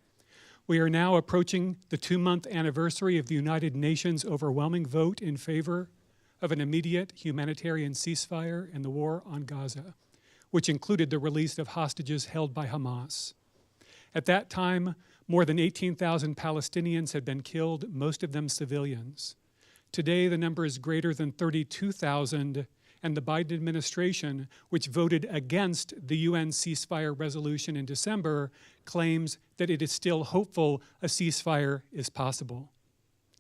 S13: We are now approaching the 2-month anniversary of the United Nations' overwhelming vote in favor of an immediate humanitarian ceasefire in the war on Gaza, which included the release of hostages held by Hamas. At that time, more than 18,000 Palestinians had been killed, most of them civilians. Today, the number is greater than 32,000, and the Biden administration, which voted against the UN ceasefire resolution in December, claims that it is still hopeful a ceasefire is possible.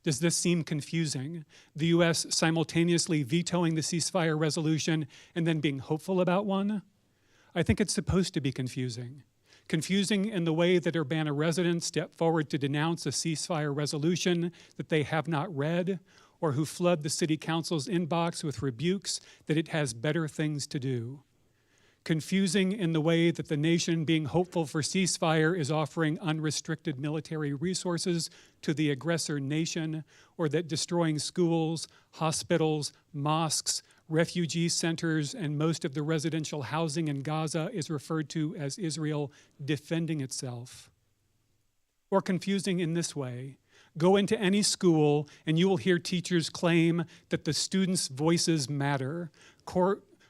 S13: Does this seem confusing? The U.S. simultaneously vetoing the ceasefire resolution and then being hopeful about one? I think it's supposed to be confusing. Confusing in the way that Urbana residents step forward to denounce a ceasefire resolution that they have not read, or who flood the City Council's inbox with rebukes that it has better things to do. Confusing in the way that the nation being hopeful for ceasefire is offering unrestricted military resources to the aggressor nation, or that destroying schools, hospitals, mosques, refugee centers, and most of the residential housing in Gaza is referred to as Israel defending itself. Or confusing in this way: go into any school and you will hear teachers claim that the students' voices matter.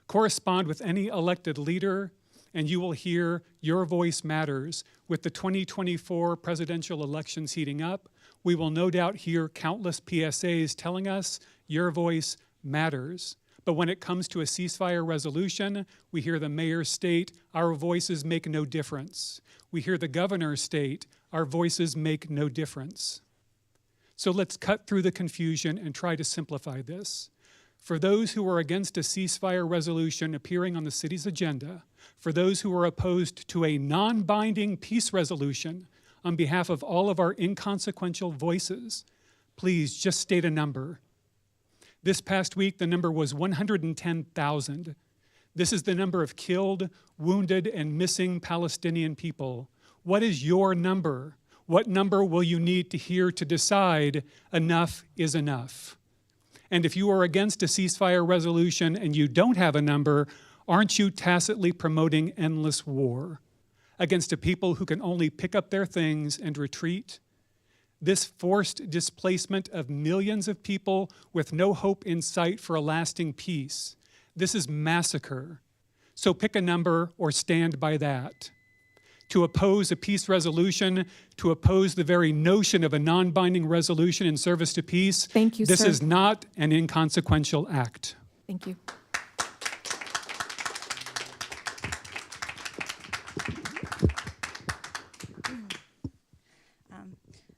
S13: Correspond with any elected leader and you will hear your voice matters. With the 2024 presidential elections heating up, we will no doubt hear countless PSAs telling us your voice matters. But when it comes to a ceasefire resolution, we hear the mayor state, our voices make no difference. We hear the governor state, our voices make no difference. So let's cut through the confusion and try to simplify this. For those who are against a ceasefire resolution appearing on the city's agenda, for those who are opposed to a non-binding peace resolution on behalf of all of our inconsequential voices, please just state a number. This past week, the number was 110,000. This is the number of killed, wounded, and missing Palestinian people. What is your number? What number will you need to hear to decide enough is enough? And if you are against a ceasefire resolution and you don't have a number, aren't you tacitly promoting endless war against a people who can only pick up their things and retreat? This forced displacement of millions of people with no hope in sight for a lasting peace, this is massacre. So pick a number or stand by that. To oppose a peace resolution, to oppose the very notion of a non-binding resolution in service to peace,
S1: Thank you,
S13: this
S1: sir.
S13: is not an inconsequential act.
S1: Thank you.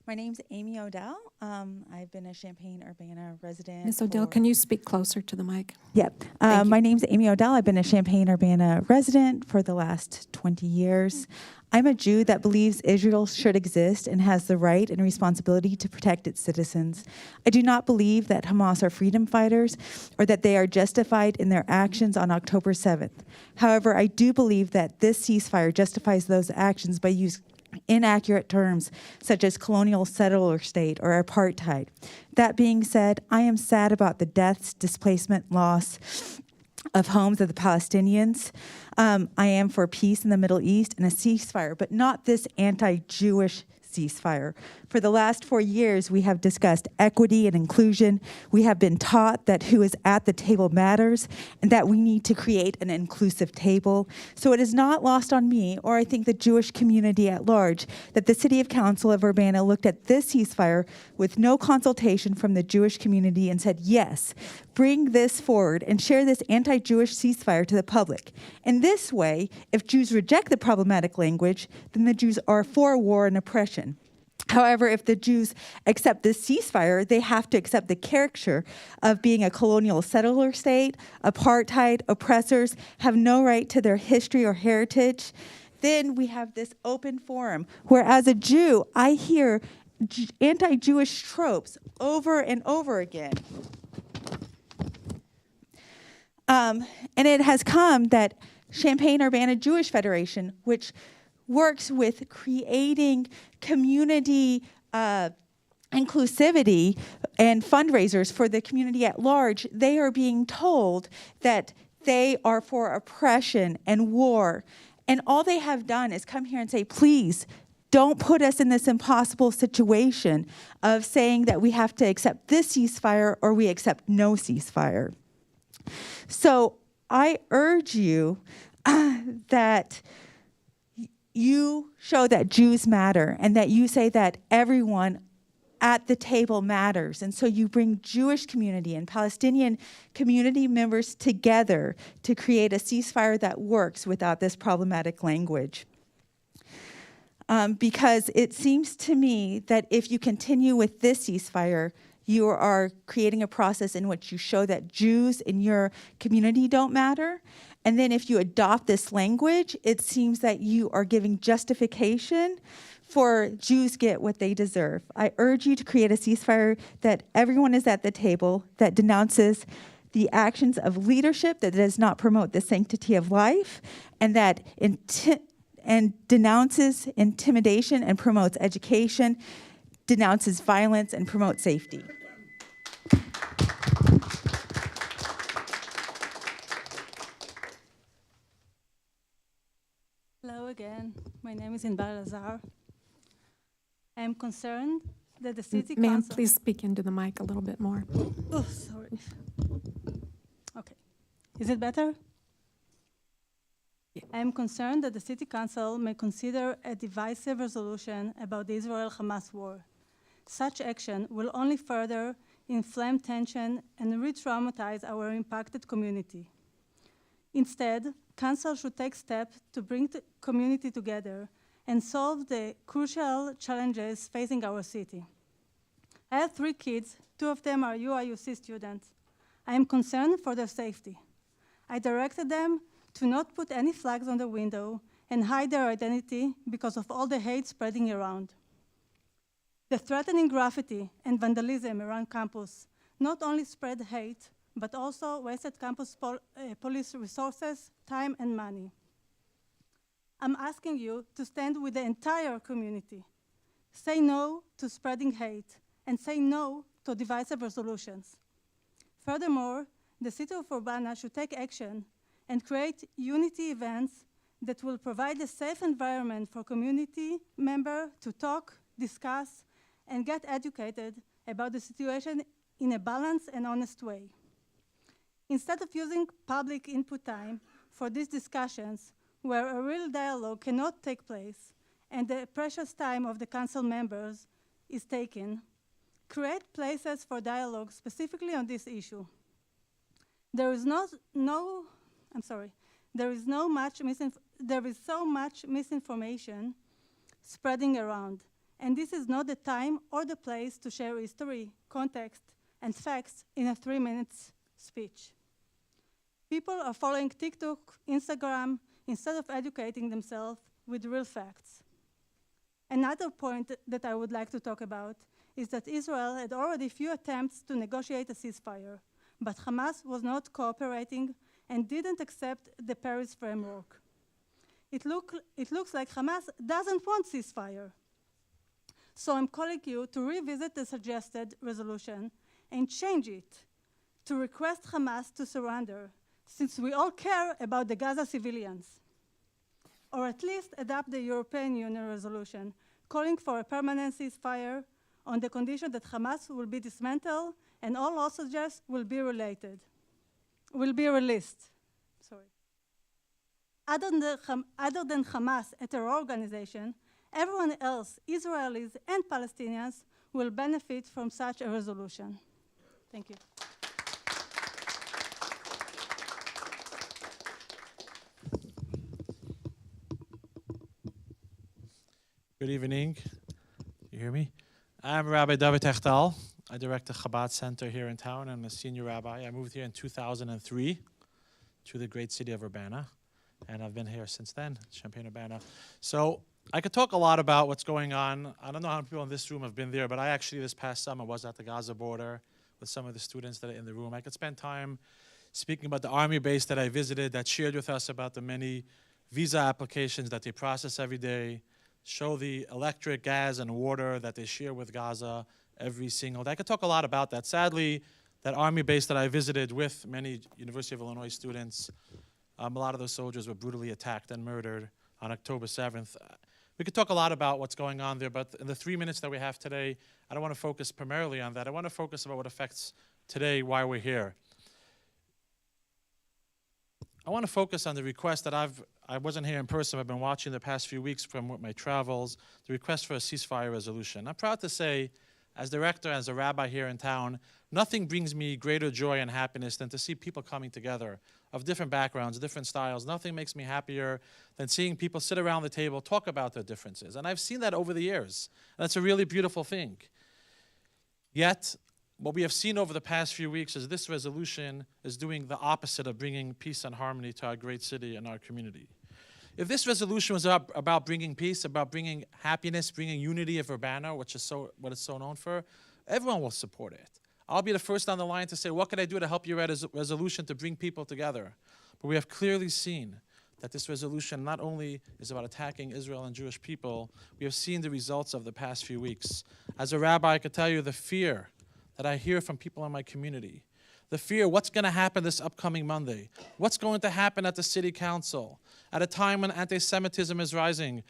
S14: My name's Amy Odell. I've been a Champaign-Urbana resident.
S1: Ms. Odell, can you speak closer to the mic?
S14: Yep. My name's Amy Odell. I've been a Champaign-Urbana resident for the last 20 years. I'm a Jew that believes Israel should exist and has the right and responsibility to protect its citizens. I do not believe that Hamas are freedom fighters or that they are justified in their actions on October 7th. However, I do believe that this ceasefire justifies those actions by using inaccurate terms such as colonial settler state or apartheid. That being said, I am sad about the deaths, displacement, loss, of homes of the Palestinians. I am for peace in the Middle East and a ceasefire, but not this anti-Jewish ceasefire. For the last 4 years, we have discussed equity and inclusion. We have been taught that who is at the table matters and that we need to create an inclusive table. So it is not lost on me, or I think the Jewish community at large, that the City of Council of Urbana looked at this ceasefire with no consultation from the Jewish community and said, yes, bring this forward and share this anti-Jewish ceasefire to the public. In this way, if Jews reject the problematic language, then the Jews are for war and oppression. However, if the Jews accept this ceasefire, they have to accept the caricature of being a colonial settler state, apartheid, oppressors, have no right to their history or heritage. Then we have this open forum where, as a Jew, I hear anti-Jewish tropes over and over again. And it has come that Champaign-Urbana Jewish Federation, which works with creating community inclusivity and fundraisers for the community at large, they are being told that they are for oppression and war. And all they have done is come here and say, please, don't put us in this impossible situation of saying that we have to accept this ceasefire or we accept no ceasefire. So I urge you that you show that Jews matter and that you say that everyone at the table matters. And so you bring Jewish community and Palestinian community members together to create a ceasefire that works without this problematic language. Because it seems to me that if you continue with this ceasefire, you are creating a process in which you show that Jews in your community don't matter. And then if you adopt this language, it seems that you are giving justification for Jews get what they deserve. I urge you to create a ceasefire that everyone is at the table, that denounces the actions of leadership, that does not promote the sanctity of life, and that denounces intimidation and promotes education, denounces violence and promotes safety.
S15: Hello again. My name is Inbar Lazar. I am concerned that the city council...
S1: Ma'am, please speak into the mic a little bit more.
S15: Oh, sorry. Okay. Is it better? I am concerned that the city council may consider a divisive resolution about the Israel-Hamas war. Such action will only further inflame tension and re-traumatize our impacted community. Instead, council should take steps to bring the community together and solve the crucial challenges facing our city. I have 3 kids, 2 of them are UIUC students. I am concerned for their safety. I directed them to not put any flags on the window and hide their identity because of all the hate spreading around. The threatening graffiti and vandalism around campus not only spread hate, but also wasted campus police resources, time, and money. I'm asking you to stand with the entire community. Say no to spreading hate, and say no to divisive resolutions. Furthermore, the city of Urbana should take action and create unity events that will provide a safe environment for community members to talk, discuss, and get educated about the situation in a balanced and honest way. Instead of using public input time for these discussions, where a real dialogue cannot take place and the precious time of the council members is taken, create places for dialogue specifically on this issue. There is so much misinformation spreading around, and this is not the time or the place to share history, context, and facts in a 3-minute speech. People are following TikTok, Instagram, instead of educating themselves with real facts. Another point that I would like to talk about is that Israel had already few attempts to negotiate a ceasefire, but Hamas was not cooperating and didn't accept the Paris framework. It looks like Hamas doesn't want ceasefire. So I'm calling you to revisit the suggested resolution and change it to request Hamas to surrender, since we all care about the Gaza civilians, or at least adopt the European Union resolution calling for a permanent ceasefire on the condition that Hamas will be dismantled and all hostages will be released. Sorry. Other than Hamas, a terror organization, everyone else, Israelis and Palestinians, will benefit from such a resolution. Thank you.
S16: Good evening. You hear me? I'm Rabbi David Echtal. I direct the Chabad Center here in town. I'm a senior rabbi. I moved here in 2003 to the great city of Urbana, and I've been here since then, Champaign-Urbana. So I could talk a lot about what's going on. I don't know how many people in this room have been there, but I actually this past summer was at the Gaza border with some of the students that are in the room. I could spend time speaking about the army base that I visited that shared with us about the many visa applications that they process every day, show the electric, gas, and water that they share with Gaza every single day. I could talk a lot about that. Sadly, that army base that I visited with many University of Illinois students, a lot of those soldiers were brutally attacked and murdered on October 7th. We could talk a lot about what's going on there, but in the 3 minutes that we have today, I don't want to focus primarily on that. I want to focus about what affects today, why we're here. I want to focus on the request that I wasn't here in person, I've been watching the past few weeks from my travels, the request for a ceasefire resolution. I'm proud to say, as director, as a rabbi here in town, nothing brings me greater joy and happiness than to see people coming together of different backgrounds, different styles. Nothing makes me happier than seeing people sit around the table, talk about their differences. And I've seen that over the years. And that's a really beautiful thing. Yet, what we have seen over the past few weeks is this resolution is doing the opposite of bringing peace and harmony to our great city and our community. If this resolution was about bringing peace, about bringing happiness, bringing unity of Urbana, which is what it's so known for, everyone will support it. I'll be the first on the line to say, what can I do to help your resolution to bring people together? But we have clearly seen that this resolution not only is about attacking Israel and Jewish people, we have seen the results of the past few weeks. As a rabbi, I could tell you the fear that I hear from people in my community. The fear, what's going to happen this upcoming Monday? What's going to happen at the city council? At a time when anti-Semitism is rising,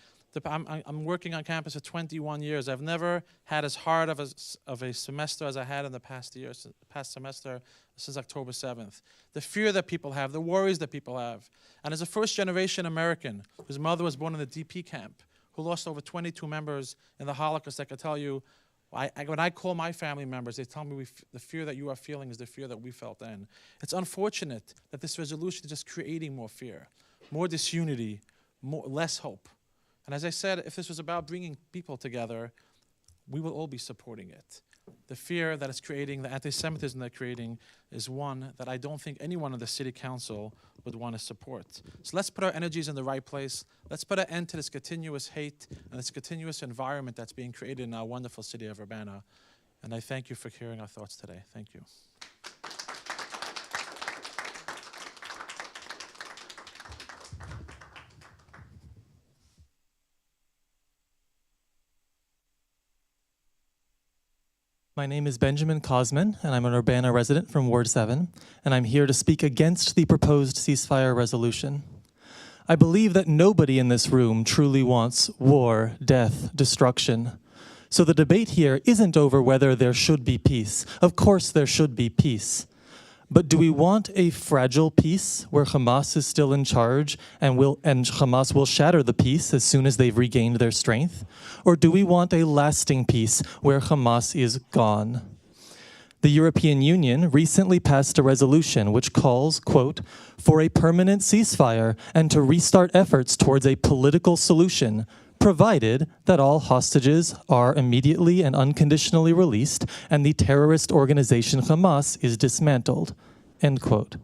S16: I'm working on campus for 21 years. I've never had as hard of a semester as I had in the past semester since October 7th. The fear that people have, the worries that people have. And as a first-generation American whose mother was born in the DP camp, who lost over 22 members in the Holocaust, I could tell you, when I call my family members, they tell me the fear that you are feeling is the fear that we felt then. It's unfortunate that this resolution is just creating more fear, more disunity, less hope. And as I said, if this was about bringing people together, we will all be supporting it. The fear that it's creating, the anti-Semitism that it's creating, is one that I don't think anyone in the city council would want to support. So let's put our energies in the right place. Let's put an end to this continuous hate and this continuous environment that's being created in our wonderful city of Urbana. And I thank you for hearing our thoughts today. Thank you.
S17: My name is Benjamin Kosman, and I'm an Urbana resident from Ward 7, and I'm here to speak against the proposed ceasefire resolution. I believe that nobody in this room truly wants war, death, destruction. So the debate here isn't over whether there should be peace. Of course there should be peace. But do we want a fragile peace where Hamas is still in charge and Hamas will shatter the peace as soon as they've regained their strength? Or do we want a lasting peace where Hamas is gone? The European Union recently passed a resolution which calls, quote, for a permanent ceasefire and to restart efforts towards a political solution, provided that all hostages are immediately and unconditionally released and the terrorist organization Hamas is dismantled, end quote.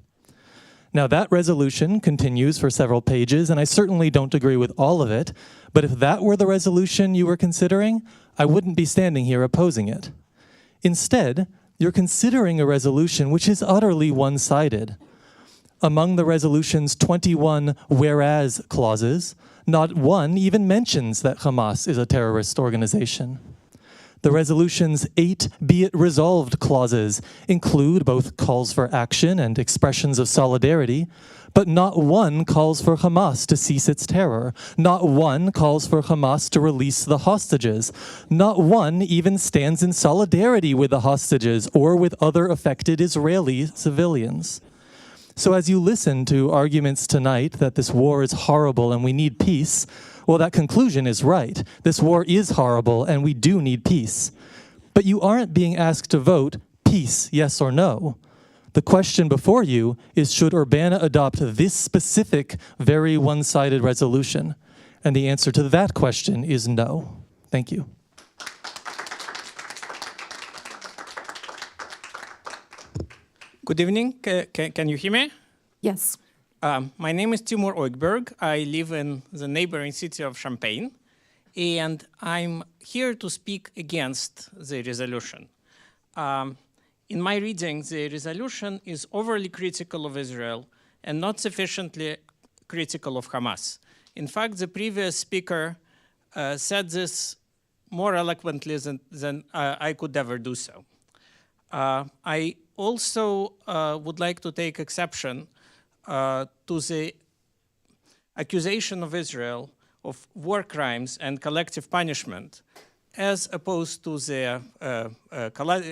S17: Now that resolution continues for several pages, and I certainly don't agree with all of it, but if that were the resolution you were considering, I wouldn't be standing here opposing it. Instead, you're considering a resolution which is utterly one-sided. Among the resolution's 21 whereas clauses, not one even mentions that Hamas is a terrorist organization. The resolution's 8 be it resolved clauses include both calls for action and expressions of solidarity, but not one calls for Hamas to cease its terror. Not one calls for Hamas to release the hostages. Not one even stands in solidarity with the hostages or with other affected Israeli civilians. So as you listen to arguments tonight that this war is horrible and we need peace, well, that conclusion is right. This war is horrible and we do need peace. But you aren't being asked to vote peace, yes or no. The question before you is, should Urbana adopt this specific, very one-sided resolution? And the answer to that question is no. Thank you.
S18: Good evening. Can you hear me?
S1: Yes.
S18: My name is Timur Oikberg. I live in the neighboring city of Champaign, and I'm here to speak against the resolution. In my reading, the resolution is overly critical of Israel and not sufficiently critical of Hamas. In fact, the previous speaker said this more eloquently than I could ever do so. I also would like to take exception to the accusation of Israel of war crimes and collective punishment, as opposed to the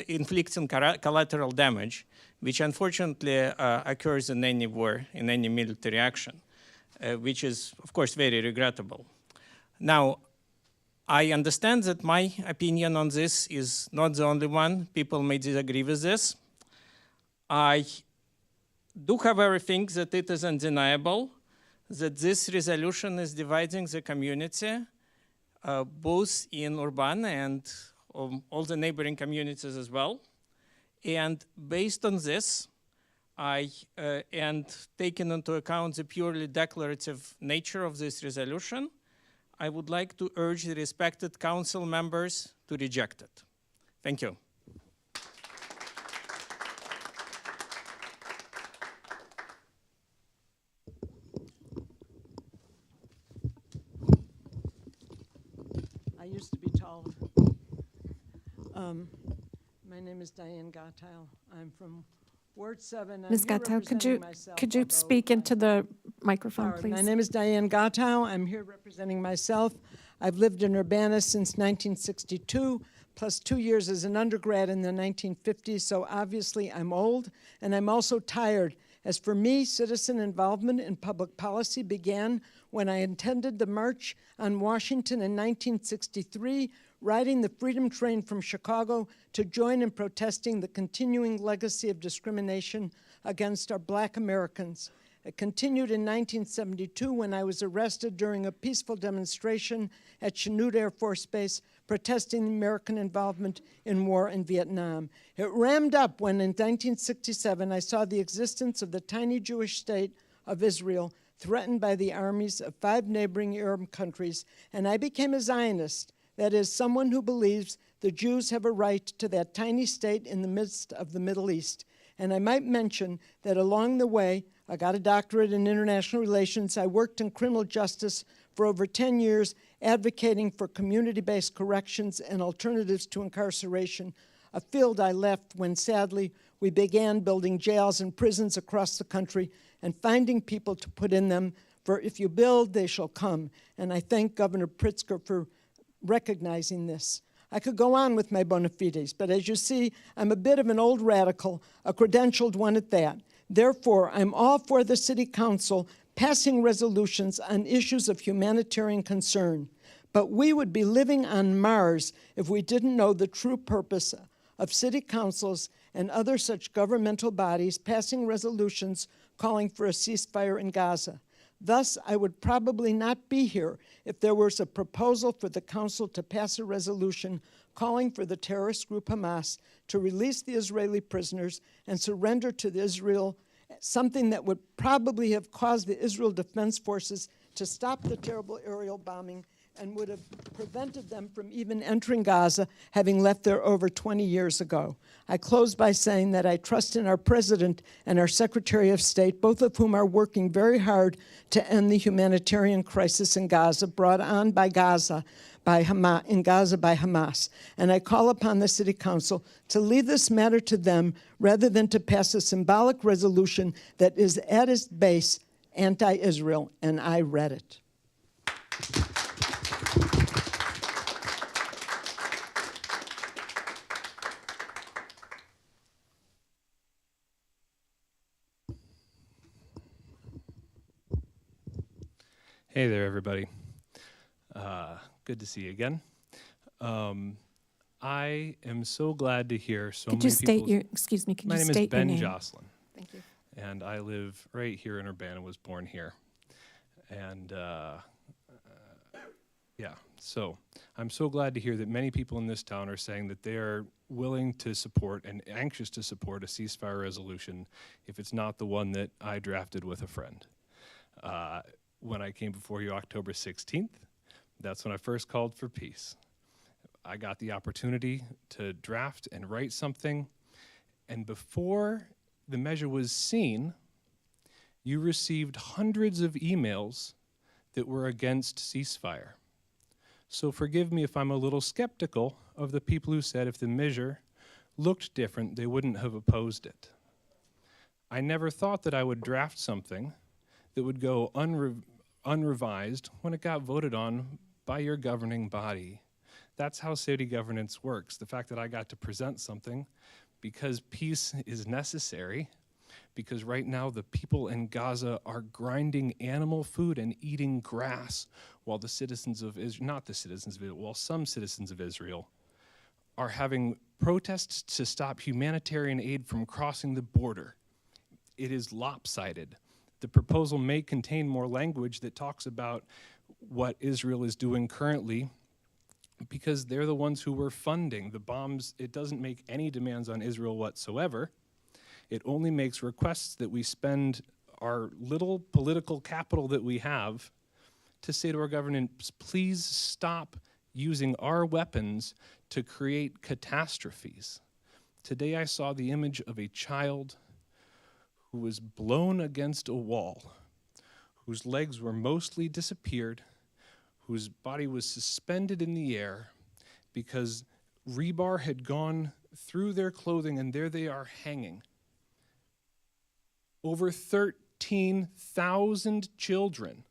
S18: inflicting collateral damage, which unfortunately occurs in any war, in any military action, which is, of course, very regrettable. Now, I understand that my opinion on this is not the only one. People may disagree with this. I do, however, think that it is undeniable that this resolution is dividing the community, both in Urbana and all the neighboring communities as well. And based on this, and taking into account the purely declarative nature of this resolution, I would like to urge the respected council members to reject it. Thank you.
S19: I used to be tall. My name is Diane Gottile. I'm from Ward 7.
S1: Ms. Gatto, could you speak into the microphone, please?
S19: My name is Diane Gottile. I'm here representing myself. I've lived in Urbana since 1962, plus 2 years as an undergrad in the 1950s, so obviously I'm old, and I'm also tired. As for me, citizen involvement in public policy began when I attended the March on Washington in 1963, riding the Freedom Train from Chicago to join in protesting the continuing legacy of discrimination against our Black Americans. It continued in 1972 when I was arrested during a peaceful demonstration at Chanute Air Force Base protesting American involvement in war in Vietnam. It ramped up when in 1967 I saw the existence of the tiny Jewish state of Israel threatened by the armies of 5 neighboring Arab countries, and I became a Zionist. That is, someone who believes the Jews have a right to that tiny state in the midst of the Middle East. And I might mention that along the way, I got a doctorate in international relations. I worked in criminal justice for over 10 years, advocating for community-based corrections and alternatives to incarceration, a field I left when, sadly, we began building jails and prisons across the country and finding people to put in them, for if you build, they shall come. And I thank Governor Pritzker for recognizing this. I could go on with my bona fides, but as you see, I'm a bit of an old radical, a credentialed one at that. Therefore, I'm all for the City Council passing resolutions on issues of humanitarian concern. But we would be living on Mars if we didn't know the true purpose of city councils and other such governmental bodies passing resolutions calling for a ceasefire in Gaza. Thus, I would probably not be here if there was a proposal for the Council to pass a resolution calling for the terrorist group Hamas to release the Israeli prisoners and surrender to Israel, something that would probably have caused the Israel Defense Forces to stop the terrible aerial bombing and would have prevented them from even entering Gaza, having left there over 20 years ago. I close by saying that I trust in our President and our Secretary of State, both of whom are working very hard to end the humanitarian crisis in Gaza brought on by Gaza by Hamas. And I call upon the City Council to leave this matter to them rather than to pass a symbolic resolution that is at its base anti-Israel, and I read it.
S20: Hey there, everybody. Good to see you again. I am so glad to hear so
S1: Could
S20: many
S1: you state
S20: people.
S1: your, excuse me, could
S20: My
S1: you
S20: name is
S1: state your
S20: Ben
S1: name?
S20: Jocelyn.
S1: Thank you.
S20: And I live right here in Urbana, was born here. And yeah, so I'm so glad to hear that many people in this town are saying that they are willing to support and anxious to support a ceasefire resolution if it's not the one that I drafted with a friend. When I came before you October 16th, that's when I first called for peace. I got the opportunity to draft and write something, and before the measure was seen, you received hundreds of emails that were against ceasefire. So forgive me if I'm a little skeptical of the people who said if the measure looked different, they wouldn't have opposed it. I never thought that I would draft something that would go unrevised when it got voted on by your governing body. That's how city governance works. The fact that I got to present something because peace is necessary, because right now the people in Gaza are grinding animal food and eating grass while the citizens of Israel, not the citizens of Israel, while some citizens of Israel are having protests to stop humanitarian aid from crossing the border. It is lopsided. The proposal may contain more language that talks about what Israel is doing currently because they're the ones who were funding the bombs. It doesn't make any demands on Israel whatsoever. It only makes requests that we spend our little political capital that we have to say to our government, please stop using our weapons to create catastrophes. Today I saw the image of a child who was blown against a wall, whose legs were mostly disappeared, whose body was suspended in the air because rebar had gone through their clothing, and there they are hanging. Over 13,000 children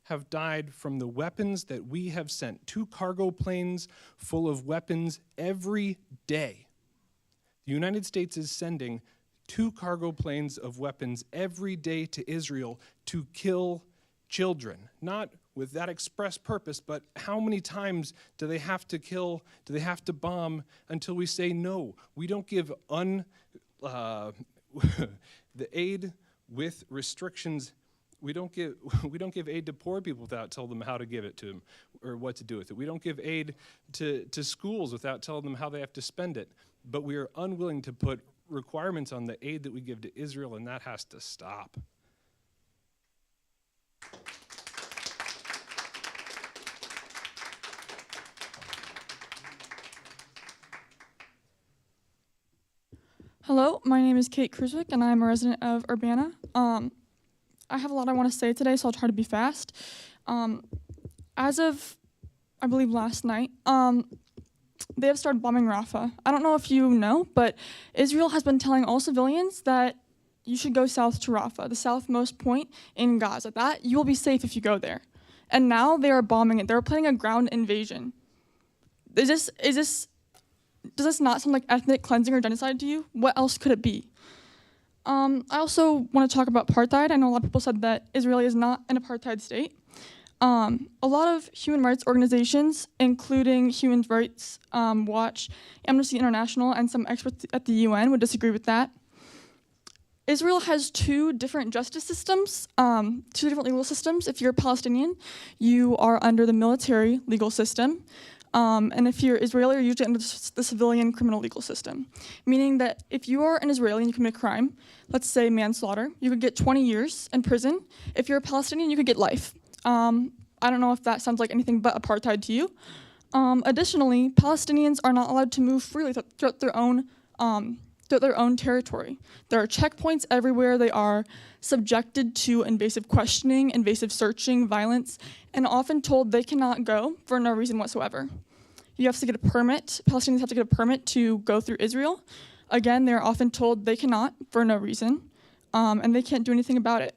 S20: have died from the weapons that we have sent. 2 cargo planes full of weapons every day. The United States is sending 2 cargo planes of weapons every day to Israel to kill children. Not with that express purpose, but how many times do they have to kill, do they have to bomb until we say no? We don't give the aid with restrictions. We don't give aid to poor people without telling them how to give it to them or what to do with it. We don't give aid to schools without telling them how they have to spend it. But we are unwilling to put requirements on the aid that we give to Israel, and that has to stop.
S21: Hello, my name is Kate Kruswick, and I'm a resident of Urbana. I have a lot I want to say today, so I'll try to be fast. As of, I believe, last night, they have started bombing Rafah. I don't know if you know, but Israel has been telling all civilians that you should go south to Rafah, the southmost point in Gaza. That you will be safe if you go there. And now they are bombing it. They're planning a ground invasion. Does this not sound like ethnic cleansing or genocide to you? What else could it be? I also want to talk about apartheid. I know a lot of people said that Israel is not an apartheid state. A lot of human rights organizations, including Human Rights Watch, Amnesty International, and some experts at the UN would disagree with that. Israel has 2 different justice systems, 2 different legal systems. If you're Palestinian, you are under the military legal system. And if you're Israeli, you're usually under the civilian criminal legal system, meaning that if you are an Israeli and you commit a crime, let's say manslaughter, you could get 20 years in prison. If you're a Palestinian, you could get life. I don't know if that sounds like anything but apartheid to you. Additionally, Palestinians are not allowed to move freely throughout their own territory. There are checkpoints everywhere. They are subjected to invasive questioning, invasive searching, violence, and often told they cannot go for no reason whatsoever. You have to get a permit. Palestinians have to get a permit to go through Israel. Again, they're often told they cannot for no reason, and they can't do anything about it.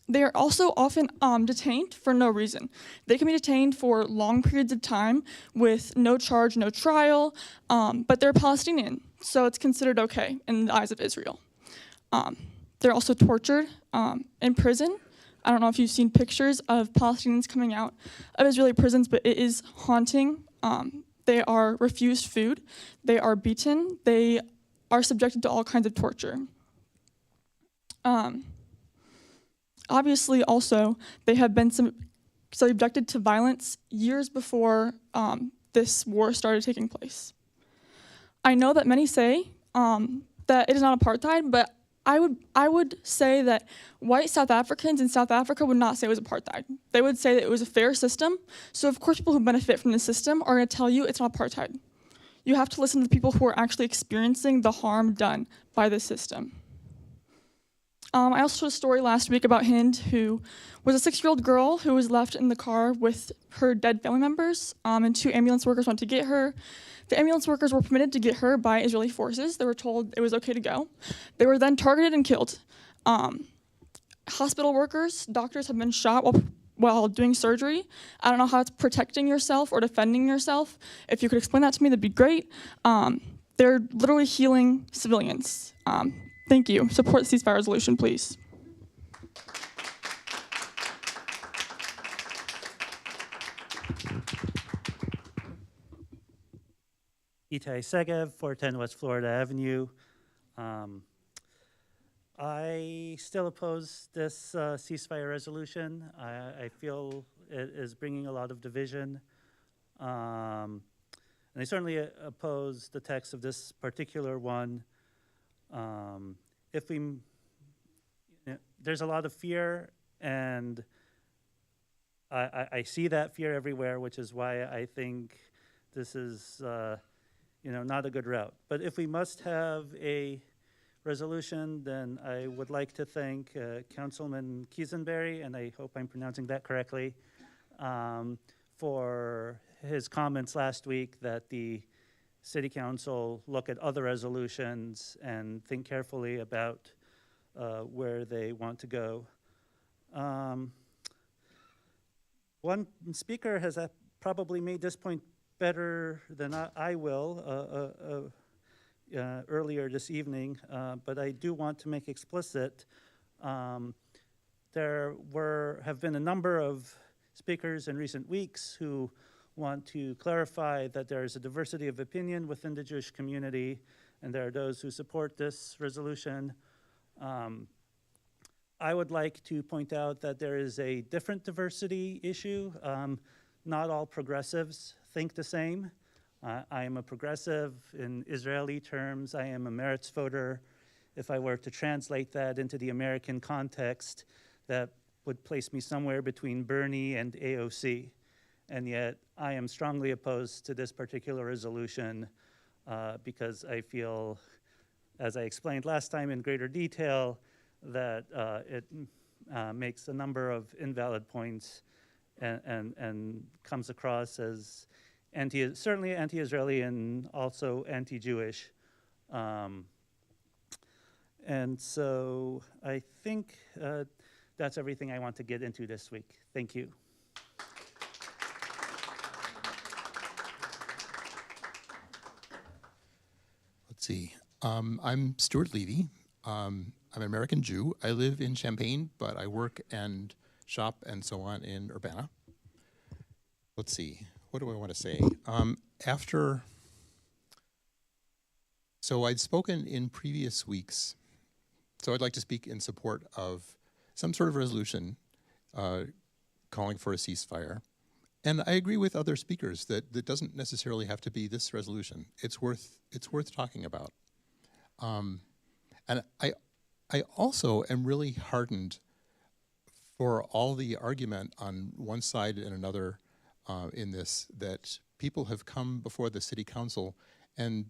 S21: They are also often detained for no reason. They can be detained for long periods of time with no charge, no trial, but they're Palestinian, so it's considered okay in the eyes of Israel. They're also tortured in prison. I don't know if you've seen pictures of Palestinians coming out of Israeli prisons, but it is haunting. They are refused food. They are beaten. They are subjected to all kinds of torture. Obviously, also, they have been subjected to violence years before this war started taking place. I know that many say that it is not apartheid, but I would say that white South Africans in South Africa would not say it was apartheid. They would say that it was a fair system. So of course, people who benefit from the system are going to tell you it's not apartheid. You have to listen to the people who are actually experiencing the harm done by the system. I also told a story last week about Hind, who was a 6-year-old girl who was left in the car with her dead family members, and 2 ambulance workers went to get her. The ambulance workers were permitted to get her by Israeli forces. They were told it was okay to go. They were then targeted and killed. Hospital workers, doctors have been shot while doing surgery. I don't know how it's protecting yourself or defending yourself. If you could explain that to me, that'd be great. They're literally healing civilians. Thank you. Support the ceasefire resolution, please.
S3: Itai Segev, 410 West Florida Avenue. I still oppose this ceasefire resolution. I feel it is bringing a lot of division. And I certainly oppose the text of this particular one. There's a lot of fear, and I see that fear everywhere, which is why I think this is not a good route. But if we must have a resolution, then I would like to thank Councilman Quisenberry, and I hope I'm pronouncing that correctly, for his comments last week that the City Council look at other resolutions and think carefully about where they want to go. One speaker has probably made this point better than I will earlier this evening, but I do want to make explicit there have been a number of speakers in recent weeks who want to clarify that there is a diversity of opinion within the Jewish community, and there are those who support this resolution. I would like to point out that there is a different diversity issue. Not all progressives think the same. I am a progressive in Israeli terms. I am a Meretz voter. If I were to translate that into the American context, that would place me somewhere between Bernie and AOC. And yet, I am strongly opposed to this particular resolution because I feel, as I explained last time in greater detail, that it makes a number of invalid points and comes across as certainly anti-Israeli and also anti-Jewish. And so I think that's everything I want to get into this week. Thank you.
S22: Let's see. I'm Stuart Levy. I'm an American Jew. I live in Champaign, but I work and shop and so on in Urbana. Let's see. What do I want to say? So I'd spoken in previous weeks, so I'd like to speak in support of some sort of resolution calling for a ceasefire. And I agree with other speakers that that doesn't necessarily have to be this resolution. It's worth talking about. And I also am really heartened for all the argument on one side and another in this, that people have come before the city council and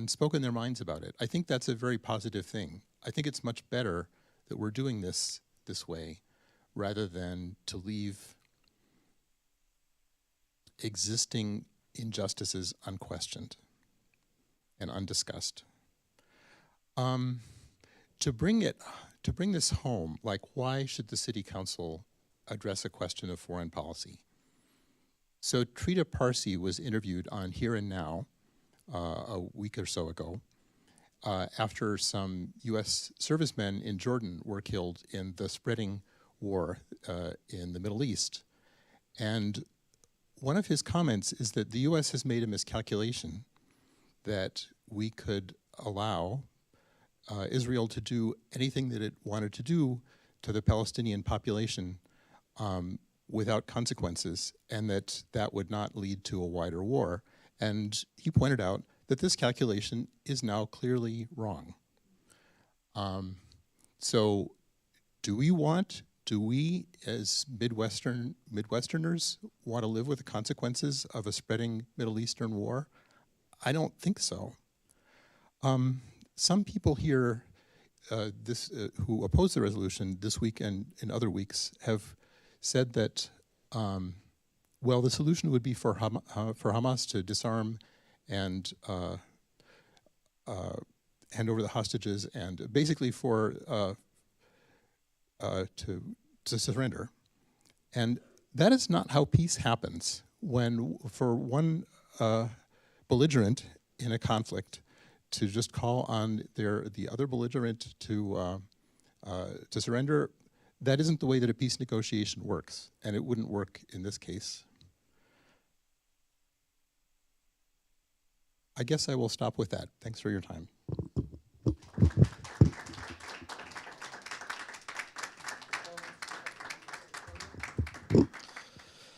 S22: spoken their minds about it. I think that's a very positive thing. I think it's much better that we're doing this way rather than to leave existing injustices unquestioned and undiscussed. To bring this home, like, why should the city council address a question of foreign policy? So Trita Parsi was interviewed on Here and Now a week or so ago after some U.S. servicemen in Jordan were killed in the spreading war in the Middle East. And one of his comments is that the U.S. has made a miscalculation that we could allow Israel to do anything that it wanted to do to the Palestinian population without consequences, and that would not lead to a wider war. And he pointed out that this calculation is now clearly wrong. So do we as Midwesterners want to live with the consequences of a spreading Middle Eastern war? I don't think so. Some people here who oppose the resolution this week and in other weeks have said that, well, the solution would be for Hamas to disarm and hand over the hostages, and basically to surrender. And that is not how peace happens. When for one belligerent in a conflict to just call on the other belligerent to surrender, that isn't the way that a peace negotiation works, and it wouldn't work in this case. I guess I will stop with that. Thanks for your time.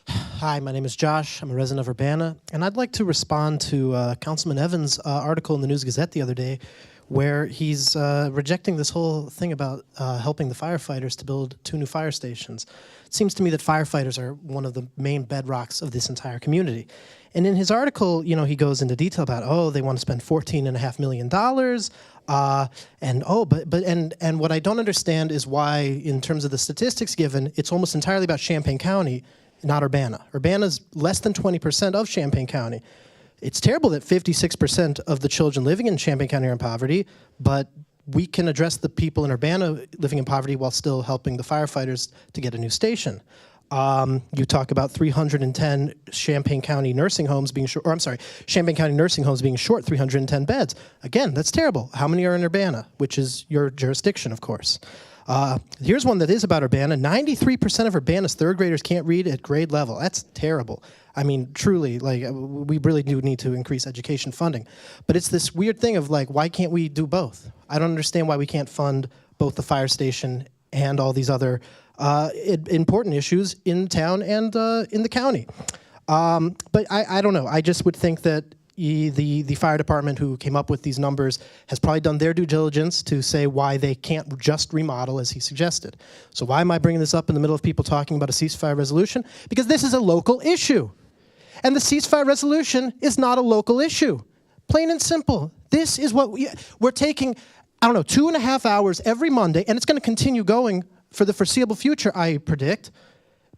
S2: Hi, my name is Josh. I'm a resident of Urbana, and I'd like to respond to Councilman Evans' article in the News Gazette the other day, where he's rejecting this whole thing about helping the firefighters to build 2 new fire stations. It seems to me that firefighters are one of the main bedrocks of this entire community. And in his article, you know, he goes into detail about, oh, they want to spend $14.5 million, and what I don't understand is why, in terms of the statistics given, it's almost entirely about Champaign County, not Urbana. Urbana's less than 20% of Champaign County. It's terrible that 56% of the children living in Champaign County are in poverty, but we can address the people in Urbana living in poverty while still helping the firefighters to get a new station. You talk about 310 Champaign County nursing homes being short, Champaign County nursing homes being short 310 beds. Again, that's terrible. How many are in Urbana, which is your jurisdiction, of course. Here's one that is about Urbana. 93% of Urbana's 3rd graders can't read at grade level. That's terrible. I mean, truly, like, we really do need to increase education funding. But it's this weird thing of, like, why can't we do both? I don't understand why we can't fund both the fire station and all these other important issues in town and in the county. But I don't know. I just would think that the fire department who came up with these numbers has probably done their due diligence to say why they can't just remodel as he suggested. So why am I bringing this up in the middle of people talking about a ceasefire resolution? Because this is a local issue. And the ceasefire resolution is not a local issue. Plain and simple. This is what we're taking, I don't know, 2.5 hours every Monday, and it's going to continue going for the foreseeable future, I predict,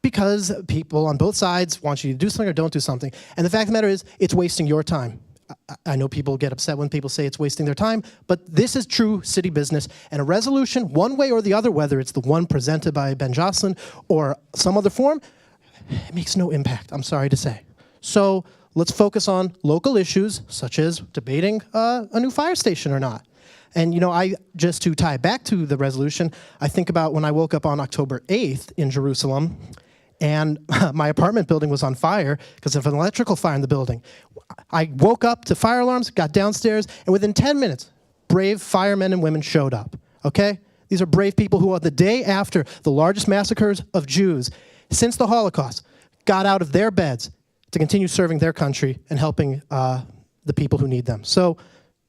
S2: because people on both sides want you to do something or don't do something. And the fact of the matter is, it's wasting your time. I know people get upset when people say it's wasting their time, but this is true city business. And a resolution, one way or the other, whether it's the one presented by Ben Jocelyn or some other form, it makes no impact, I'm sorry to say. So let's focus on local issues, such as debating a new fire station or not. And, you know, just to tie back to the resolution, I think about when I woke up on October 8th in Jerusalem, and my apartment building was on fire because of an electrical fire in the building. I woke up to fire alarms, got downstairs, and within 10 minutes, brave firemen and women showed up, okay? These are brave people who, on the day after the largest massacres of Jews since the Holocaust, got out of their beds to continue serving their country and helping the people who need them. So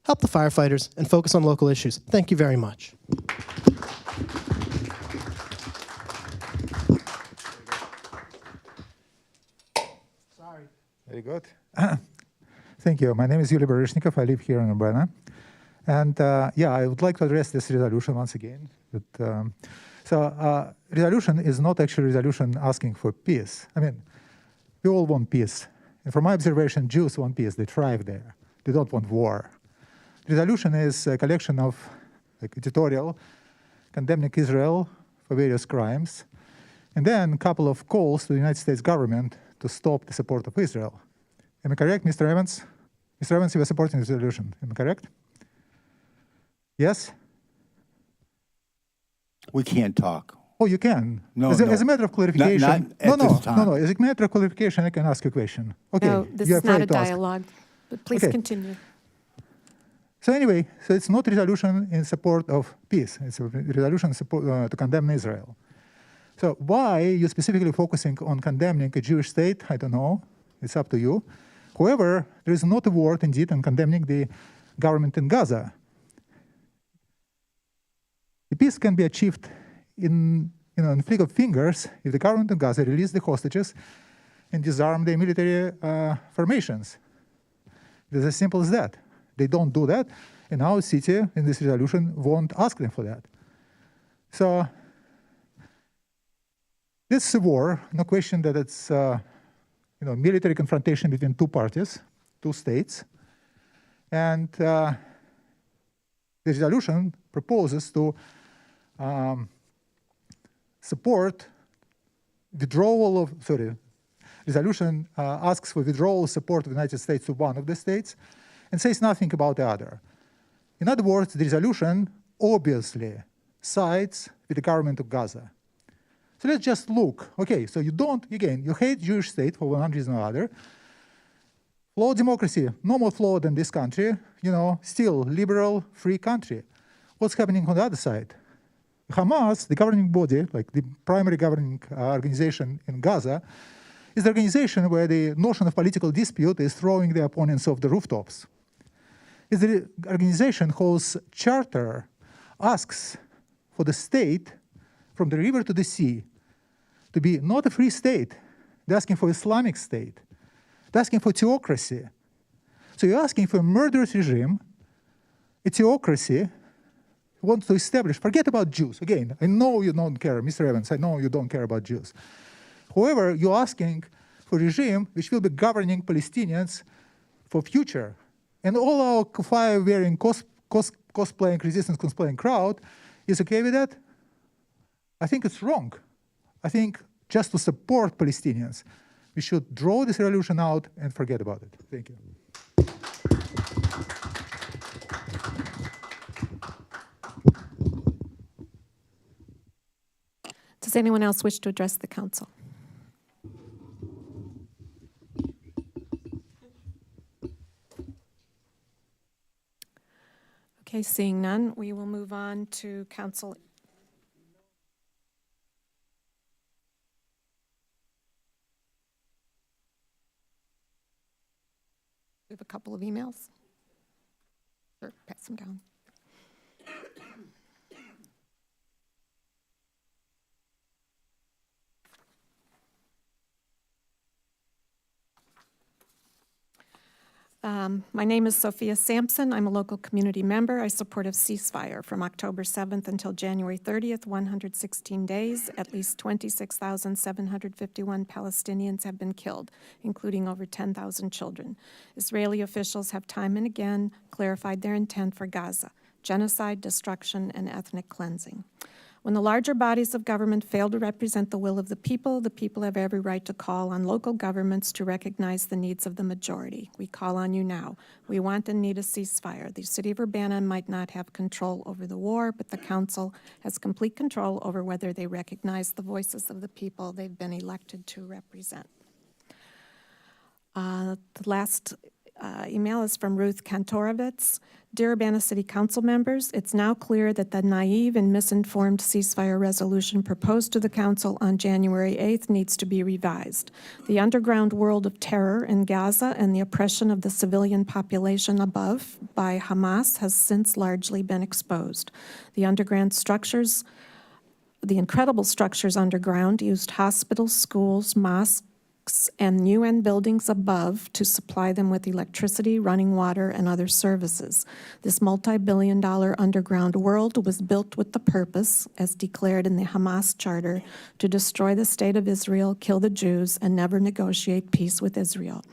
S2: help the firefighters and focus on local issues. Thank you very much.
S6: Very good. Thank you. My name is Yuliy Baryshnikov. I live here in Urbana. And yeah, I would like to address this resolution once again. Resolution is not actually a resolution asking for peace. I mean, we all want peace. And from my observation, Jews want peace. They thrive there. They don't want war. Resolution is a collection of editorial condemning Israel for various crimes, and then a couple of calls to the United States government to stop the support of Israel. Am I correct, Mr. Evans? Mr. Evans, you were supporting this resolution. Am I correct? Yes?
S7: We can't talk.
S6: Oh, you can.
S7: No,
S6: as a matter of clarification.
S7: Not at this time.
S6: No. As a matter of clarification, I can ask you a question. Okay.
S1: No, this
S6: you're
S1: is not a
S6: afraid to ask.
S1: dialogue, but please
S6: Okay.
S1: continue.
S6: So anyway, so it's not a resolution in support of peace. It's a resolution to condemn Israel. So why you're specifically focusing on condemning a Jewish state, I don't know. It's up to you. However, there is not a word indeed on condemning the government in Gaza. The peace can be achieved in a flick of fingers if the government in Gaza release the hostages and disarm the military formations. It is as simple as that. They don't do that, and our city in this resolution won't ask them for that. So this is a war, no question that it's military confrontation between two parties, two states, and the resolution proposes to support withdrawal of, resolution asks for withdrawal support of the United States to one of the states and says nothing about the other. In other words, the resolution obviously sides with the government of Gaza. So let's just look. Okay, so you hate Jewish state for one reason or other. Flawed democracy, no more flawed than this country, still liberal, free country. What's happening on the other side? Hamas, the governing body, like the primary governing organization in Gaza, is the organization where the notion of political dispute is throwing the opponents off the rooftops. It's the organization whose charter asks for the state from the river to the sea to be not a free state. They're asking for Islamic state. They're asking for theocracy. So you're asking for a murderous regime, a theocracy, wants to establish, forget about Jews. Again, I know you don't care, Mr. Evans, I know you don't care about Jews. However, you're asking for a regime which will be governing Palestinians for future. And all our fire-wearing, cosplaying, resistance cosplaying crowd is okay with that? I think it's wrong. I think just to support Palestinians, we should draw this resolution out and forget about it. Thank you.
S1: Does anyone else wish to address the council? Okay, seeing none, we will move on to council. We have a couple of emails. Sure, pass them down. My name is Sophia Sampson. I'm a local community member. I support a ceasefire from October 7th until January 30th, 116 days. At least 26,751 Palestinians have been killed, including over 10,000 children. Israeli officials have time and again clarified their intent for Gaza: genocide, destruction, and ethnic cleansing. When the larger bodies of government fail to represent the will of the people have every right to call on local governments to recognize the needs of the majority. We call on you now. We want and need a ceasefire. The city of Urbana might not have control over the war, but the council has complete control over whether they recognize the voices of the people they've been elected to represent. The last email is from Ruth Kantorovitz. Dear Urbana City Council members, it's now clear that the naive and misinformed ceasefire resolution proposed to the Council on January 8th needs to be revised. The underground world of terror in Gaza and the oppression of the civilian population above by Hamas has since largely been exposed. The underground structures, the incredible structures underground used hospitals, schools, mosques, mosques and UN buildings above to supply them with electricity, running water, and other services. This multi-billion-dollar underground world was built with the purpose, as declared in the Hamas Charter, to destroy the state of Israel, kill the Jews, and never negotiate peace with Israel.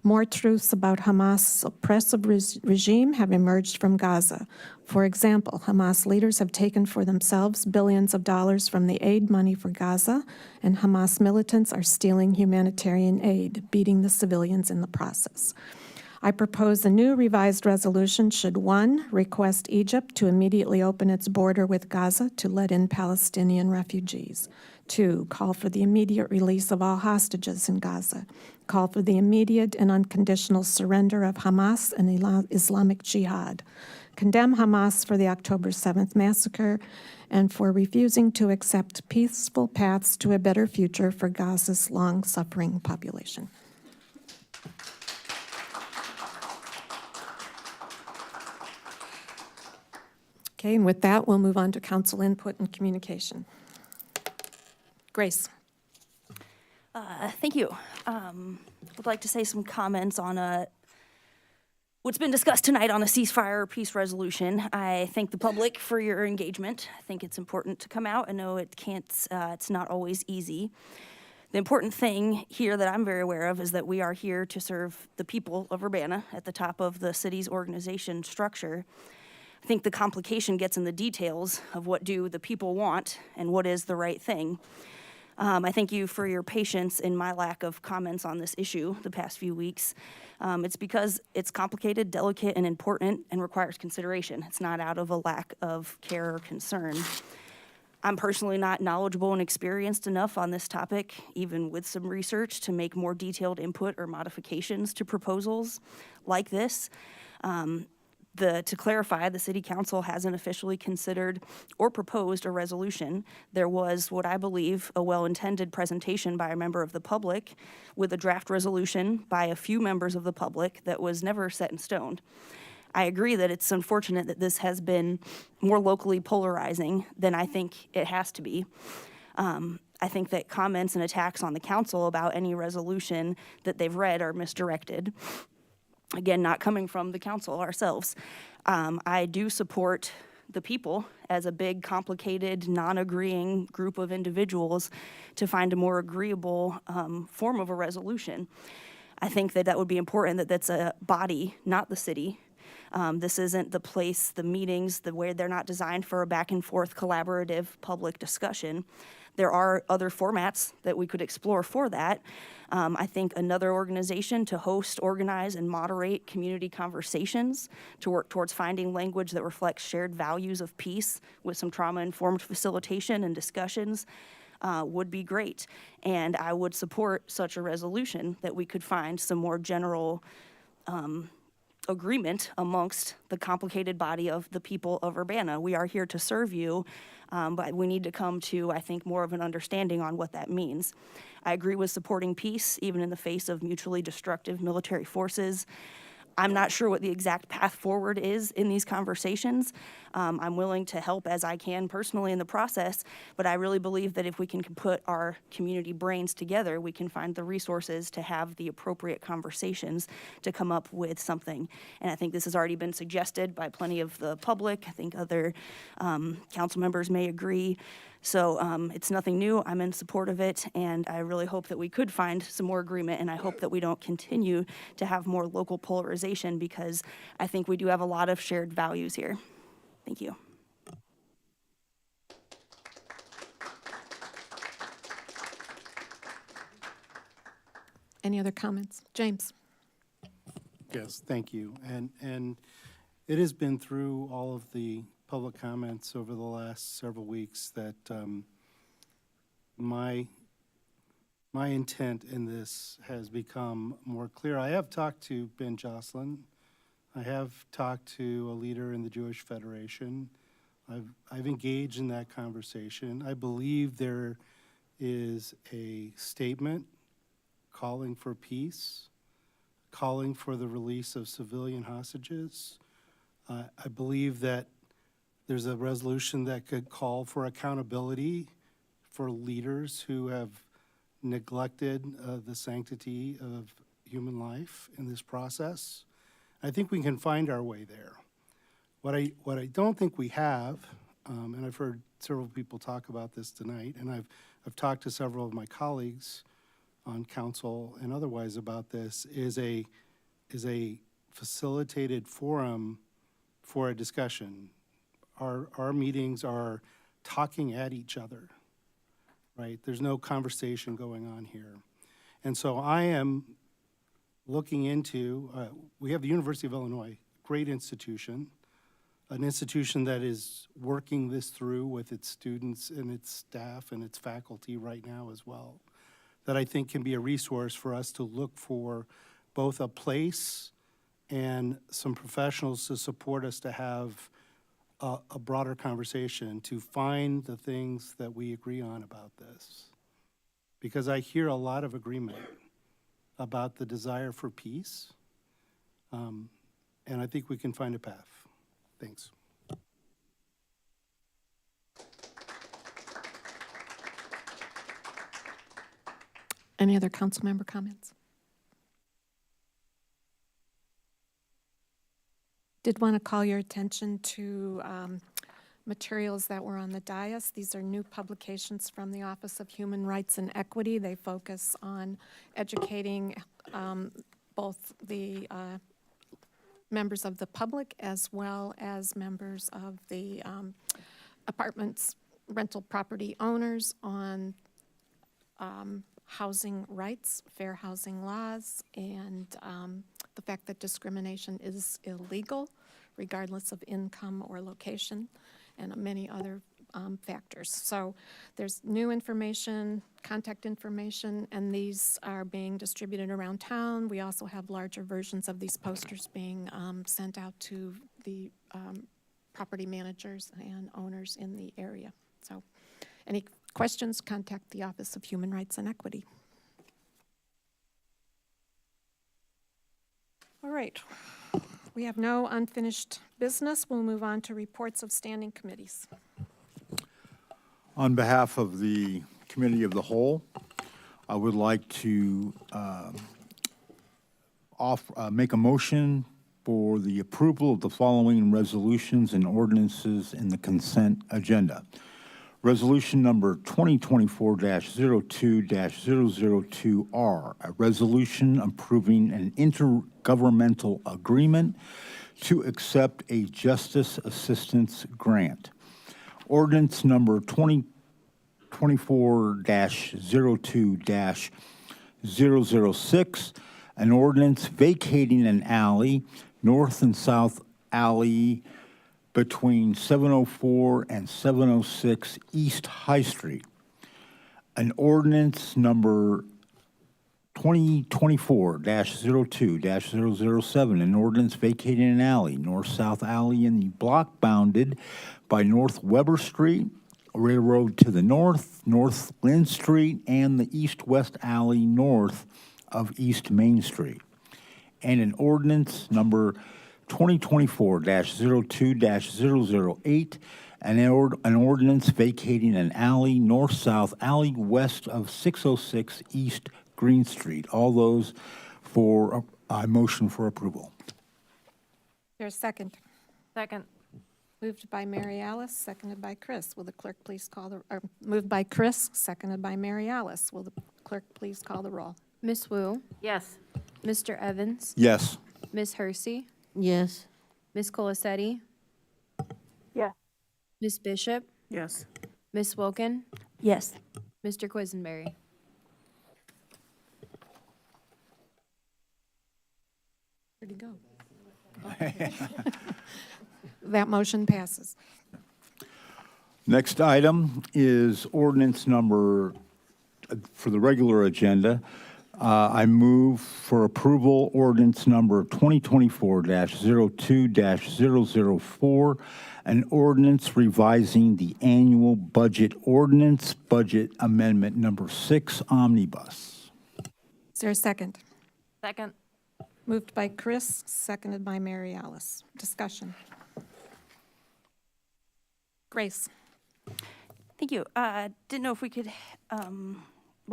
S1: More truths about Hamas' oppressive regime have emerged from Gaza. For example, Hamas leaders have taken for themselves billions of dollars from the aid money for Gaza, and Hamas militants are stealing humanitarian aid, beating the civilians in the process. I propose a new revised resolution should 1, request Egypt to immediately open its border with Gaza to let in Palestinian refugees. 2, call for the immediate release of all hostages in Gaza. Call for the immediate and unconditional surrender of Hamas and Islamic Jihad. Condemn Hamas for the October 7th massacre and for refusing to accept peaceful paths to a better future for Gaza's long-suffering population. Okay, and with that, we'll move on to council input and communication. Grace.
S5: Thank you. Would like to say some comments on what's been discussed tonight on a ceasefire or peace resolution. I thank the public for your engagement. I think it's important to come out. I know it's not always easy. The important thing here that I'm very aware of is that we are here to serve the people of Urbana at the top of the city's organization structure. I think the complication gets in the details of what do the people want and what is the right thing. I thank you for your patience in my lack of comments on this issue the past few weeks. It's because it's complicated, delicate, and important and requires consideration. It's not out of a lack of care or concern. I'm personally not knowledgeable and experienced enough on this topic, even with some research, to make more detailed input or modifications to proposals like this. To clarify, the City Council hasn't officially considered or proposed a resolution. There was what I believe a well-intended presentation by a member of the public with a draft resolution by a few members of the public that was never set in stone. I agree that it's unfortunate that this has been more locally polarizing than I think it has to be. I think that comments and attacks on the council about any resolution that they've read are misdirected. Again, not coming from the council ourselves. I do support the people as a big, complicated, non-agreeing group of individuals to find a more agreeable form of a resolution. I think that would be important that that's a body, not the city. This isn't the place, the meetings, the way they're not designed for a back and forth collaborative public discussion. There are other formats that we could explore for that. I think another organization to host, organize, and moderate community conversations to work towards finding language that reflects shared values of peace with some trauma-informed facilitation and discussions would be great. And I would support such a resolution that we could find some more general agreement amongst the complicated body of the people of Urbana. We are here to serve you, but we need to come to, I think, more of an understanding on what that means. I agree with supporting peace, even in the face of mutually destructive military forces. I'm not sure what the exact path forward is in these conversations. I'm willing to help as I can personally in the process, but I really believe that if we can put our community brains together, we can find the resources to have the appropriate conversations to come up with something. And I think this has already been suggested by plenty of the public. I think other council members may agree. So it's nothing new. I'm in support of it, and I really hope that we could find some more agreement, and I hope that we don't continue to have more local polarization, because I think we do have a lot of shared values here. Thank you.
S1: Any other comments? James.
S9: Yes, thank you. And it has been through all of the public comments over the last several weeks that my intent in this has become more clear. I have talked to Ben Jocelyn. I have talked to a leader in the Jewish Federation. I've engaged in that conversation. I believe there is a statement calling for peace, calling for the release of civilian hostages. I believe that there's a resolution that could call for accountability for leaders who have neglected the sanctity of human life in this process. I think we can find our way there. What I don't think we have, and I've heard several people talk about this tonight, and I've talked to several of my colleagues on council and otherwise about this, is a facilitated forum for a discussion. Our meetings are talking at each other, right? There's no conversation going on here. And so I am looking into, we have the University of Illinois, great institution, an institution that is working this through with its students and its staff and its faculty right now as well, that I think can be a resource for us to look for both a place and some professionals to support us to have a broader conversation, to find the things that we agree on about this. Because I hear a lot of agreement about the desire for peace, and I think we can find a path. Thanks.
S1: Any other council member comments? Did want to call your attention to materials that were on the dais. These are new publications from the Office of Human Rights and Equity. They focus on educating both the members of the public as well as members of the apartments, rental property owners on housing rights, fair housing laws, and the fact that discrimination is illegal regardless of income or location, and many other factors. So there's new information, contact information, and these are being distributed around town. We also have larger versions of these posters being sent out to the property managers and owners in the area. So any questions, contact the Office of Human Rights and Equity. All right. We have no unfinished business. We'll move on to reports of standing committees.
S7: On behalf of the Committee of the Whole, I would like to make a motion for the approval of the following resolutions and ordinances in the consent agenda. Resolution number 2024-02-002R, a resolution approving an intergovernmental agreement to accept a justice assistance grant. Ordinance number 2024-02-006, an ordinance vacating an alley, north and south alley, between 704 and 706 East High Street. An ordinance number 2024-02-007, an ordinance vacating an alley, north-south alley in the block bounded by North Weber Street, Railroad to the north, North Lynn Street, and the east-west alley north of East Main Street. And an ordinance number 2024-02-008, an ordinance vacating an alley, north-south alley west of 606 East Green Street. All those for a motion for approval.
S1: There's a second.
S12: Second.
S1: Moved by Mary Alice, seconded by Chris. Will the clerk please call the, or moved by Chris, seconded by Mary Alice. Will the clerk please call the roll?
S4: Miss Wu,
S12: Yes.
S4: Mr. Evans,
S7: Yes.
S4: Miss Hersey,
S12: Yes.
S4: Miss Colasetti,
S5: Yes.
S4: Miss Bishop,
S12: Yes.
S4: Miss Wilkin,
S5: Yes.
S4: Mr. Quisenberry.
S1: Where'd he go? That motion passes.
S7: Next item is ordinance number, for the regular agenda, I move for approval ordinance number 2024-02-004, an ordinance revising the annual budget ordinance, budget amendment number 6 omnibus.
S1: Is there a second?
S12: Second.
S1: Moved by Chris, seconded by Mary Alice. Discussion. Grace.
S5: Thank you. Didn't know if we could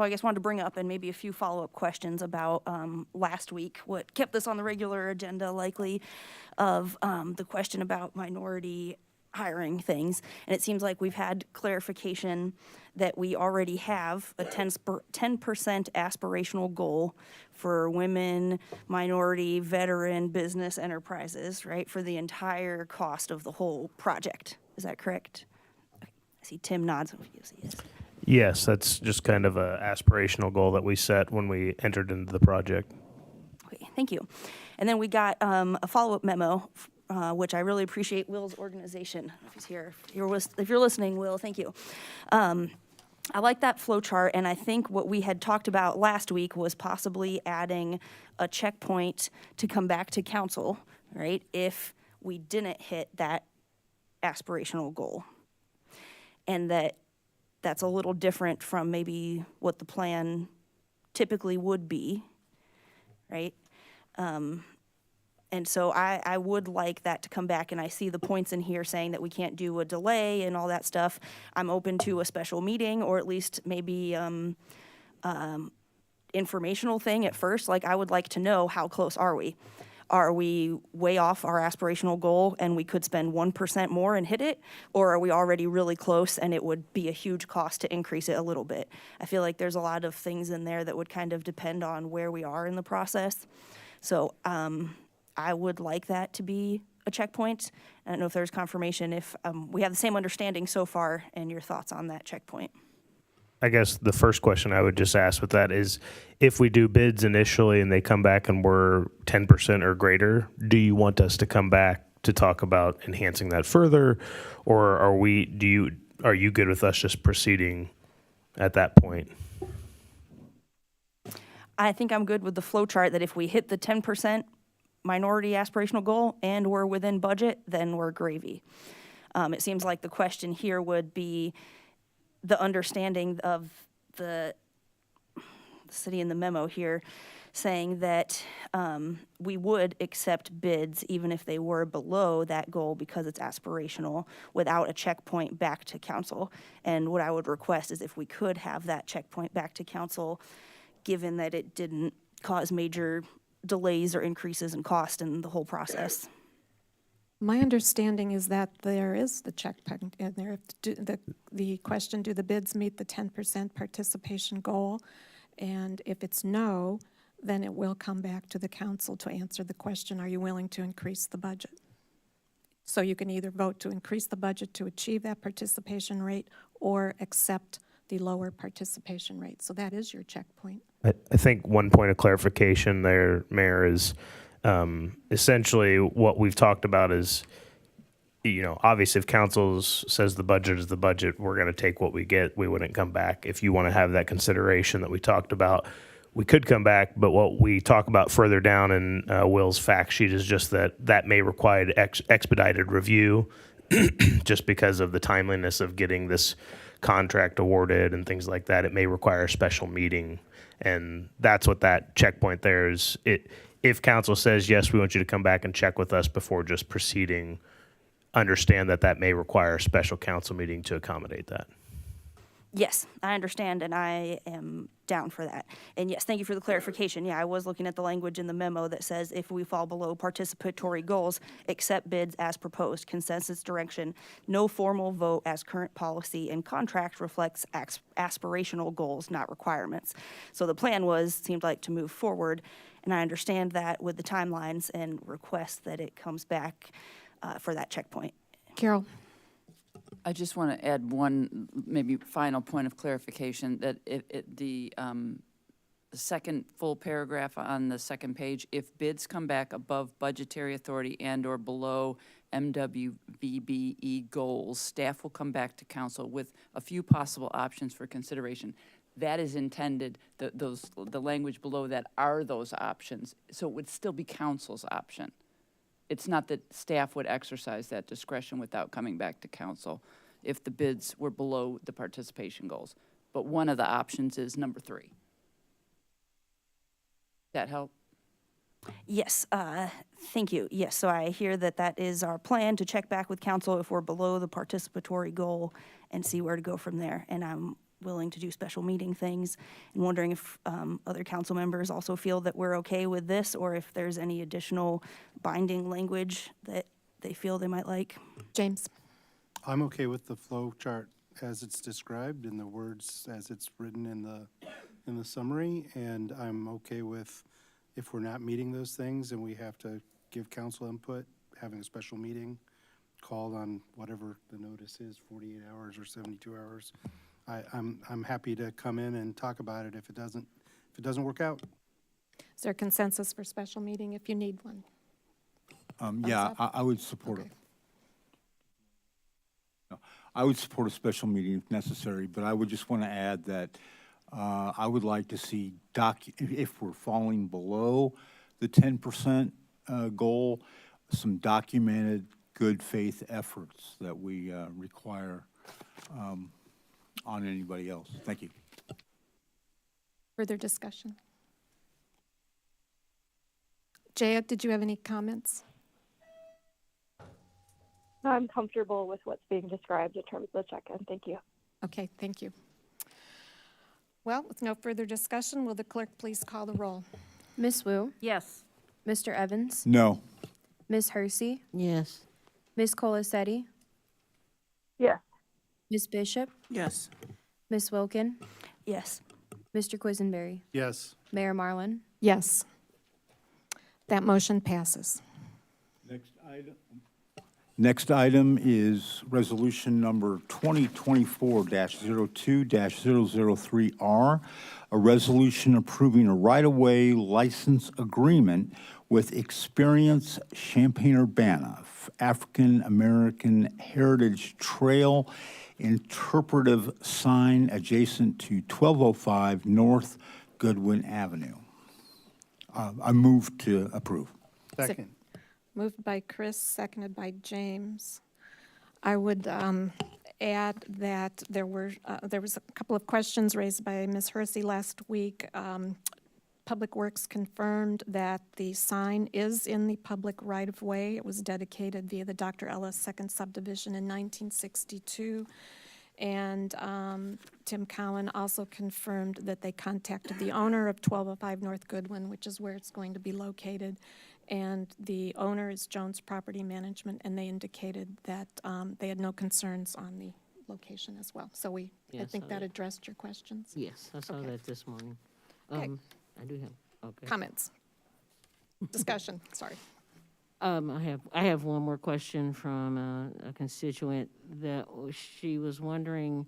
S5: I guess wanted to bring up and maybe a few follow-up questions about last week, what kept this on the regular agenda likely, of the question about minority hiring things. And it seems like we've had clarification that we already have a 10% aspirational goal for women, minority, veteran, business enterprises, right, for the entire cost of the whole project. Is that correct? Okay. I see Tim nods. Yes.
S8: Yes, that's just kind of a aspirational goal that we set when we entered into the project.
S5: Okay, thank you. And then we got a follow-up memo, which I really appreciate Will's organization. If he's here, if you're listening, Will, thank you. I like that flow chart, and I think what we had talked about last week was possibly adding a checkpoint to come back to council, right, if we didn't hit that aspirational goal. And that's a little different from maybe what the plan typically would be, right? And so I would like that to come back, and I see the points in here saying that we can't do a delay and all that stuff. I'm open to a special meeting, or at least maybe informational thing at first. Like, I would like to know, how close are we? Are we way off our aspirational goal and we could spend 1% more and hit it? Or are we already really close and it would be a huge cost to increase it a little bit? I feel like there's a lot of things in there that would kind of depend on where we are in the process. So I would like that to be a checkpoint. I don't know if there's confirmation, if we have the same understanding so far, and your thoughts on that checkpoint.
S8: I guess the first question I would just ask with that is, if we do bids initially and they come back and we're 10% or greater, do you want us to come back to talk about enhancing that further? Or are you good with us just proceeding at that point?
S5: I think I'm good with the flow chart that if we hit the 10% minority aspirational goal and we're within budget, then we're gravy. It seems like the question here would be the understanding of the city in the memo here saying that we would accept bids even if they were below that goal because it's aspirational, without a checkpoint back to council. And what I would request is if we could have that checkpoint back to council, given that it didn't cause major delays or increases in cost in the whole process.
S1: My understanding is that there is the checkpoint in there. The question, do the bids meet the 10% participation goal? And if it's no, then it will come back to the council to answer the question, are you willing to increase the budget? So you can either vote to increase the budget to achieve that participation rate or accept the lower participation rate. So that is your checkpoint.
S8: I think one point of clarification there, Mayor, is essentially what we've talked about is, obviously if council says the budget is the budget, we're going to take what we get. We wouldn't come back. If you want to have that consideration that we talked about, we could come back. But what we talk about further down in Will's fact sheet is just that may require expedited review just because of the timeliness of getting this contract awarded and things like that. It may require a special meeting. And that's what that checkpoint there is. If council says, yes, we want you to come back and check with us before just proceeding, understand that may require a special council meeting to accommodate that.
S5: Yes, I understand, and I am down for that. And yes, thank you for the clarification. Yeah, I was looking at the language in the memo that says if we fall below participatory goals, accept bids as proposed, consensus direction, no formal vote as current policy and contract reflects aspirational goals, not requirements. So the plan seemed like to move forward, and I understand that with the timelines and request that it comes back for that checkpoint.
S1: Carol.
S11: I just want to add one maybe final point of clarification, that the second full paragraph on the second page, if bids come back above budgetary authority and or below MWVBE goals, staff will come back to council with a few possible options for consideration. That is intended, the language below that are those options, so it would still be council's option. It's not that staff would exercise that discretion without coming back to council if the bids were below the participation goals. But one of the options is number 3. That help?
S5: Yes, thank you. Yes, so I hear that is our plan, to check back with council if we're below the participatory goal and see where to go from there. And I'm willing to do special meeting things, and wondering if other council members also feel that we're okay with this, or if there's any additional binding language that they feel they might like.
S1: James?
S9: I'm okay with the flow chart as it's described and the words as it's written in the summary, and I'm okay with, if we're not meeting those things and we have to give council input, having a special meeting called on whatever the notice is, 48 hours or 72 hours. I'm happy to come in and talk about it if it doesn't work out.
S1: Is there consensus for special meeting if you need one?
S7: Yeah, I would support it. No, I would support a special meeting if necessary, but I would just want to add that I would like to see, if we're falling below the 10% goal, some documented good faith efforts that we require on anybody else. Thank you.
S1: Further discussion? Jaya, did you have any comments?
S10: I'm comfortable with what's being described in terms of the check-in. Thank you.
S1: Okay, thank you. Well, with no further discussion, will the clerk please call the roll?
S4: Miss Wu?
S5: Yes.
S4: Mr. Evans?
S7: No.
S4: Miss Hersey?
S12: Yes.
S4: Miss Colasetti?
S10: Yes.
S4: Miss Bishop?
S11: Yes.
S4: Miss Wilkin?
S5: Yes.
S4: Mr. Quisenberry?
S9: Yes.
S4: Mayor Marlin?
S1: Yes. That motion passes.
S7: Next item is resolution number 2024-02-003R, a resolution approving a right-of-way license agreement with Experience Champaign-Urbana, African American Heritage Trail interpretive sign adjacent to 1205 North Goodwin Avenue. I move to approve.
S9: Second.
S1: Moved by Chris, seconded by James. I would add that there was a couple of questions raised by Ms. Hersey last week. Public Works confirmed that the sign is in the public right-of-way. It was dedicated via the Dr. Ellis Second Subdivision in 1962. And Tim Cowan also confirmed that they contacted the owner of 1205 North Goodwin, which is where it's going to be located. And the owner is Jones Property Management, and they indicated that they had no concerns on the location as well. So I
S12: Yes,
S1: think
S12: I
S1: that
S12: did.
S1: addressed your questions.
S12: Yes, I saw
S1: Okay.
S12: that this morning.
S1: Okay.
S12: I do have, okay.
S1: Comments? Discussion, sorry.
S12: I have one more question from a constituent that she was wondering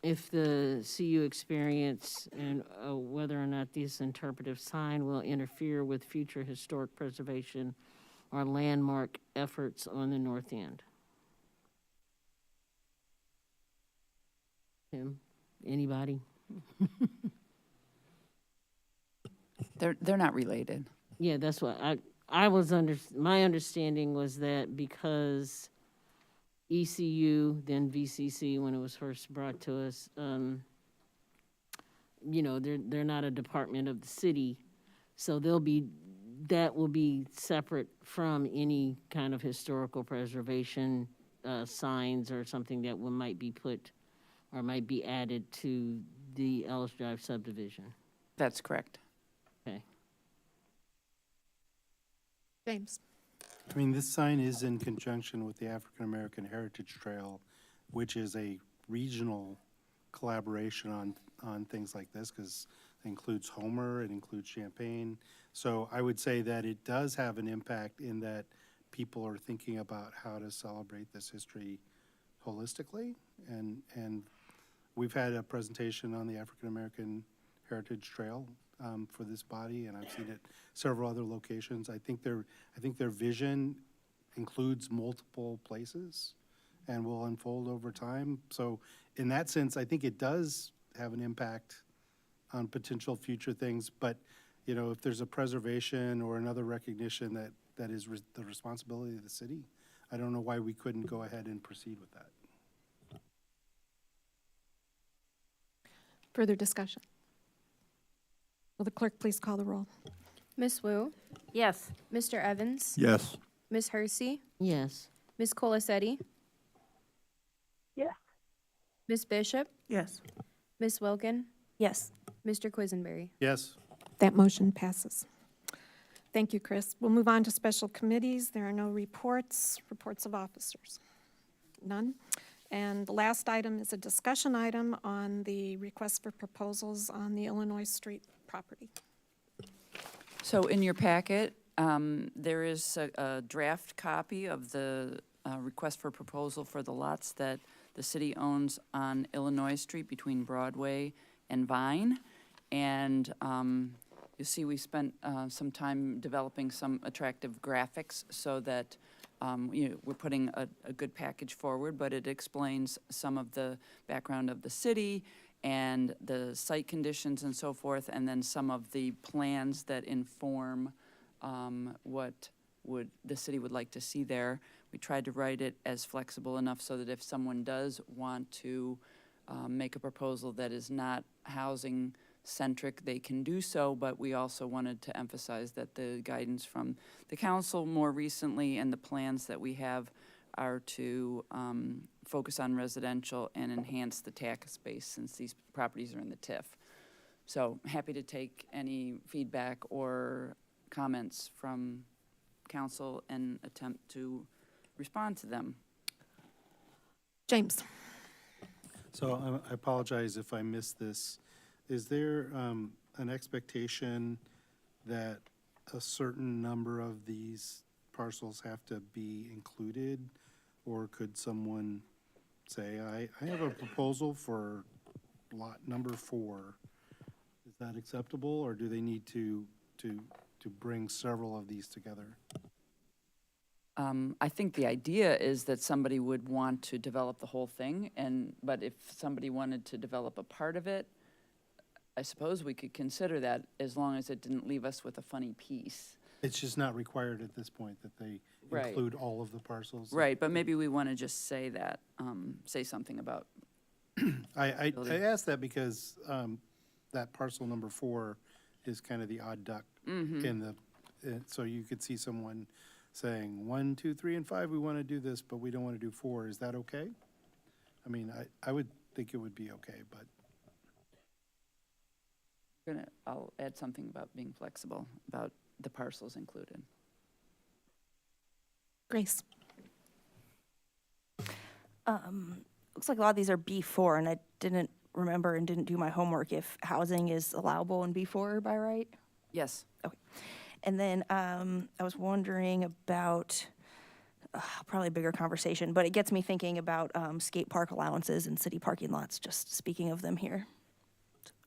S12: if the CU experience and whether or not this interpretive sign will interfere with future historic preservation or landmark efforts on the north end. Tim, anybody?
S11: They're not related.
S12: Yeah, that's what I was my understanding was that because ECU, then VCC, when it was first brought to us, you know, they're not a department of the city, so that will be separate from any kind of historical preservation signs or something that might be put or might be added to the Ellis Drive subdivision.
S11: That's correct.
S12: Okay.
S1: James.
S9: I mean, this sign is in conjunction with the African American Heritage Trail, which is a regional collaboration on things like this, because it includes Homer, it includes Champaign. So I would say that it does have an impact in that people are thinking about how to celebrate this history holistically. And we've had a presentation on the African American Heritage Trail for this body, and I've seen it several other locations. I think their vision includes multiple places and will unfold over time. So in that sense, I think it does have an impact on potential future things. But you know, if there's a preservation or another recognition that is the responsibility of the city, I don't know why we couldn't go ahead and proceed with that.
S1: Further discussion? Will the clerk please call the roll?
S4: Miss Wu?
S5: Yes.
S4: Mr. Evans?
S7: Yes.
S4: Miss Hersey?
S12: Yes.
S4: Miss Colasetti?
S10: Yes.
S4: Ms. Bishop?
S5: Yes.
S4: Ms. Wilkin?
S5: Yes.
S4: Mr. Quisenberry?
S9: Yes.
S1: That motion passes. Thank you, Chris. We'll move on to special committees. There are no reports of officers. None. And the last item is a discussion item on the request for proposals on the Illinois Street property.
S11: So in your packet, there is a draft copy of the request for proposal for the lots that the city owns on Illinois Street between Broadway and Vine. And you see we spent some time developing some attractive graphics so that we're putting a good package forward, but it explains some of the background of the city and the site conditions and so forth, and then some of the plans that inform what the city would like to see there. We tried to write it as flexible enough so that if someone does want to make a proposal that is not housing centric, they can do so, but we also wanted to emphasize that the guidance from the council more recently and the plans that we have are to focus on residential and enhance the tax base since these properties are in the TIF. So happy to take any feedback or comments from council and attempt to respond to them.
S1: James.
S9: So I apologize if I missed this. Is there an expectation that a certain number of these parcels have to be included? Or could someone say, I have a proposal for lot number 4. Is that acceptable, or do they need to bring several of these together?
S11: I think the idea is that somebody would want to develop the whole thing, but if somebody wanted to develop a part of it, I suppose we could consider that as long as it didn't leave us with a funny piece.
S9: It's just not required at this point that they
S11: Right.
S9: include all of the parcels?
S11: Right, but maybe we want to just say that, say something about.
S9: I asked that because that parcel number 4 is kind of the odd duck in the, so you could see someone saying 1, 2, 3, and 5, we want to do this, but we don't want to do 4. Is that okay? I mean, I would think it would be okay, but.
S11: I'll add something about being flexible, about the parcels included.
S1: Grace.
S5: Looks like a lot of these are B4, and I didn't remember and didn't do my homework if housing is allowable in B4 by right?
S11: Yes.
S5: Okay. And then I was wondering about, probably a bigger conversation, but it gets me thinking about skate park allowances and city parking lots, just speaking of them here.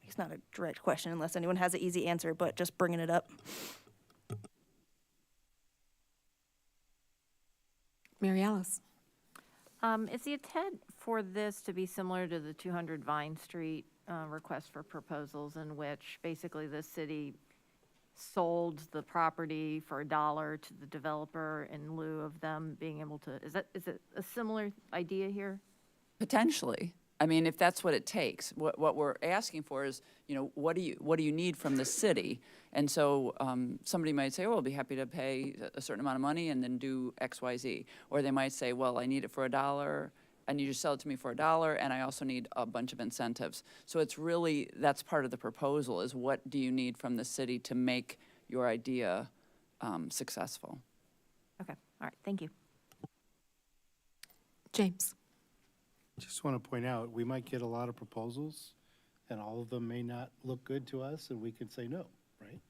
S5: It's not a direct question unless anyone has an easy answer, but just bringing it up.
S1: Mary Alice.
S13: Is the intent for this to be similar to the 200 Vine Street request for proposals, in which basically the city sold the property for $1 to the developer in lieu of them being able to, is it a similar idea here?
S11: Potentially. I mean, if that's what it takes, what we're asking for is, what do you need from the city? And so somebody might say, oh, I'll be happy to pay a certain amount of money and then do X, Y, Z. Or they might say, well, I need it for $1. I need you to sell it to me for $1, and I also need a bunch of incentives. So it's really, that's part of the proposal, is what do you need from the city to make your idea successful?
S13: Okay, all right, thank you.
S1: James.
S9: Just want to point out, we might get a lot of proposals, and all of them may not look good to us, and we could say no, right?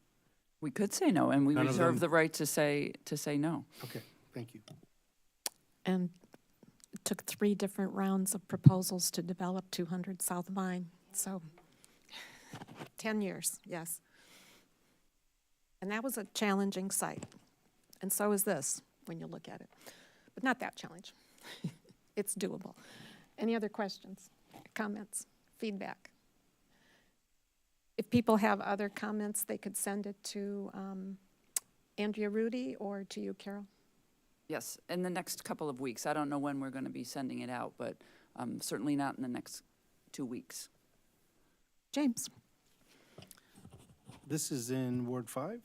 S11: We could say no, and we
S9: None of
S11: reserve
S9: them-
S11: the right to say no.
S9: Okay, thank you.
S1: And it took 3 different rounds of proposals to develop 200 South Vine. So 10 years, yes. And that was a challenging site. And so is this, when you look at it. But not that challenge. It's doable. Any other questions, comments, feedback? If people have other comments, they could send it to Andrea Rudy or to you, Carol.
S11: Yes, in the next couple of weeks. I don't know when we're going to be sending it out, but certainly not in the next 2 weeks.
S1: James.
S9: This is in Ward 5?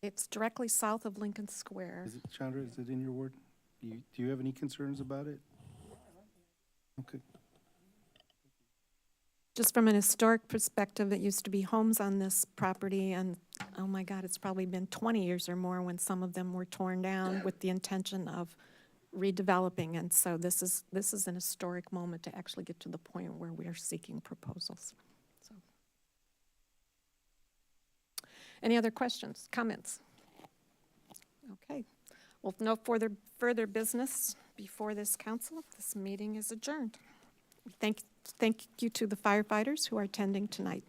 S1: It's directly south of Lincoln Square.
S9: Is it, Chandra, is it in your ward? Do you have any concerns about it? Okay.
S1: Just from an historic perspective, it used to be homes on this property, and oh my God, it's probably been 20 years or more when some of them were torn down with the intention of redeveloping. And so this is an historic moment to actually get to the point where we are seeking proposals. So. Any other questions, comments? Okay. Well, no further business before this council. This meeting is adjourned. Thank you to the firefighters who are attending tonight.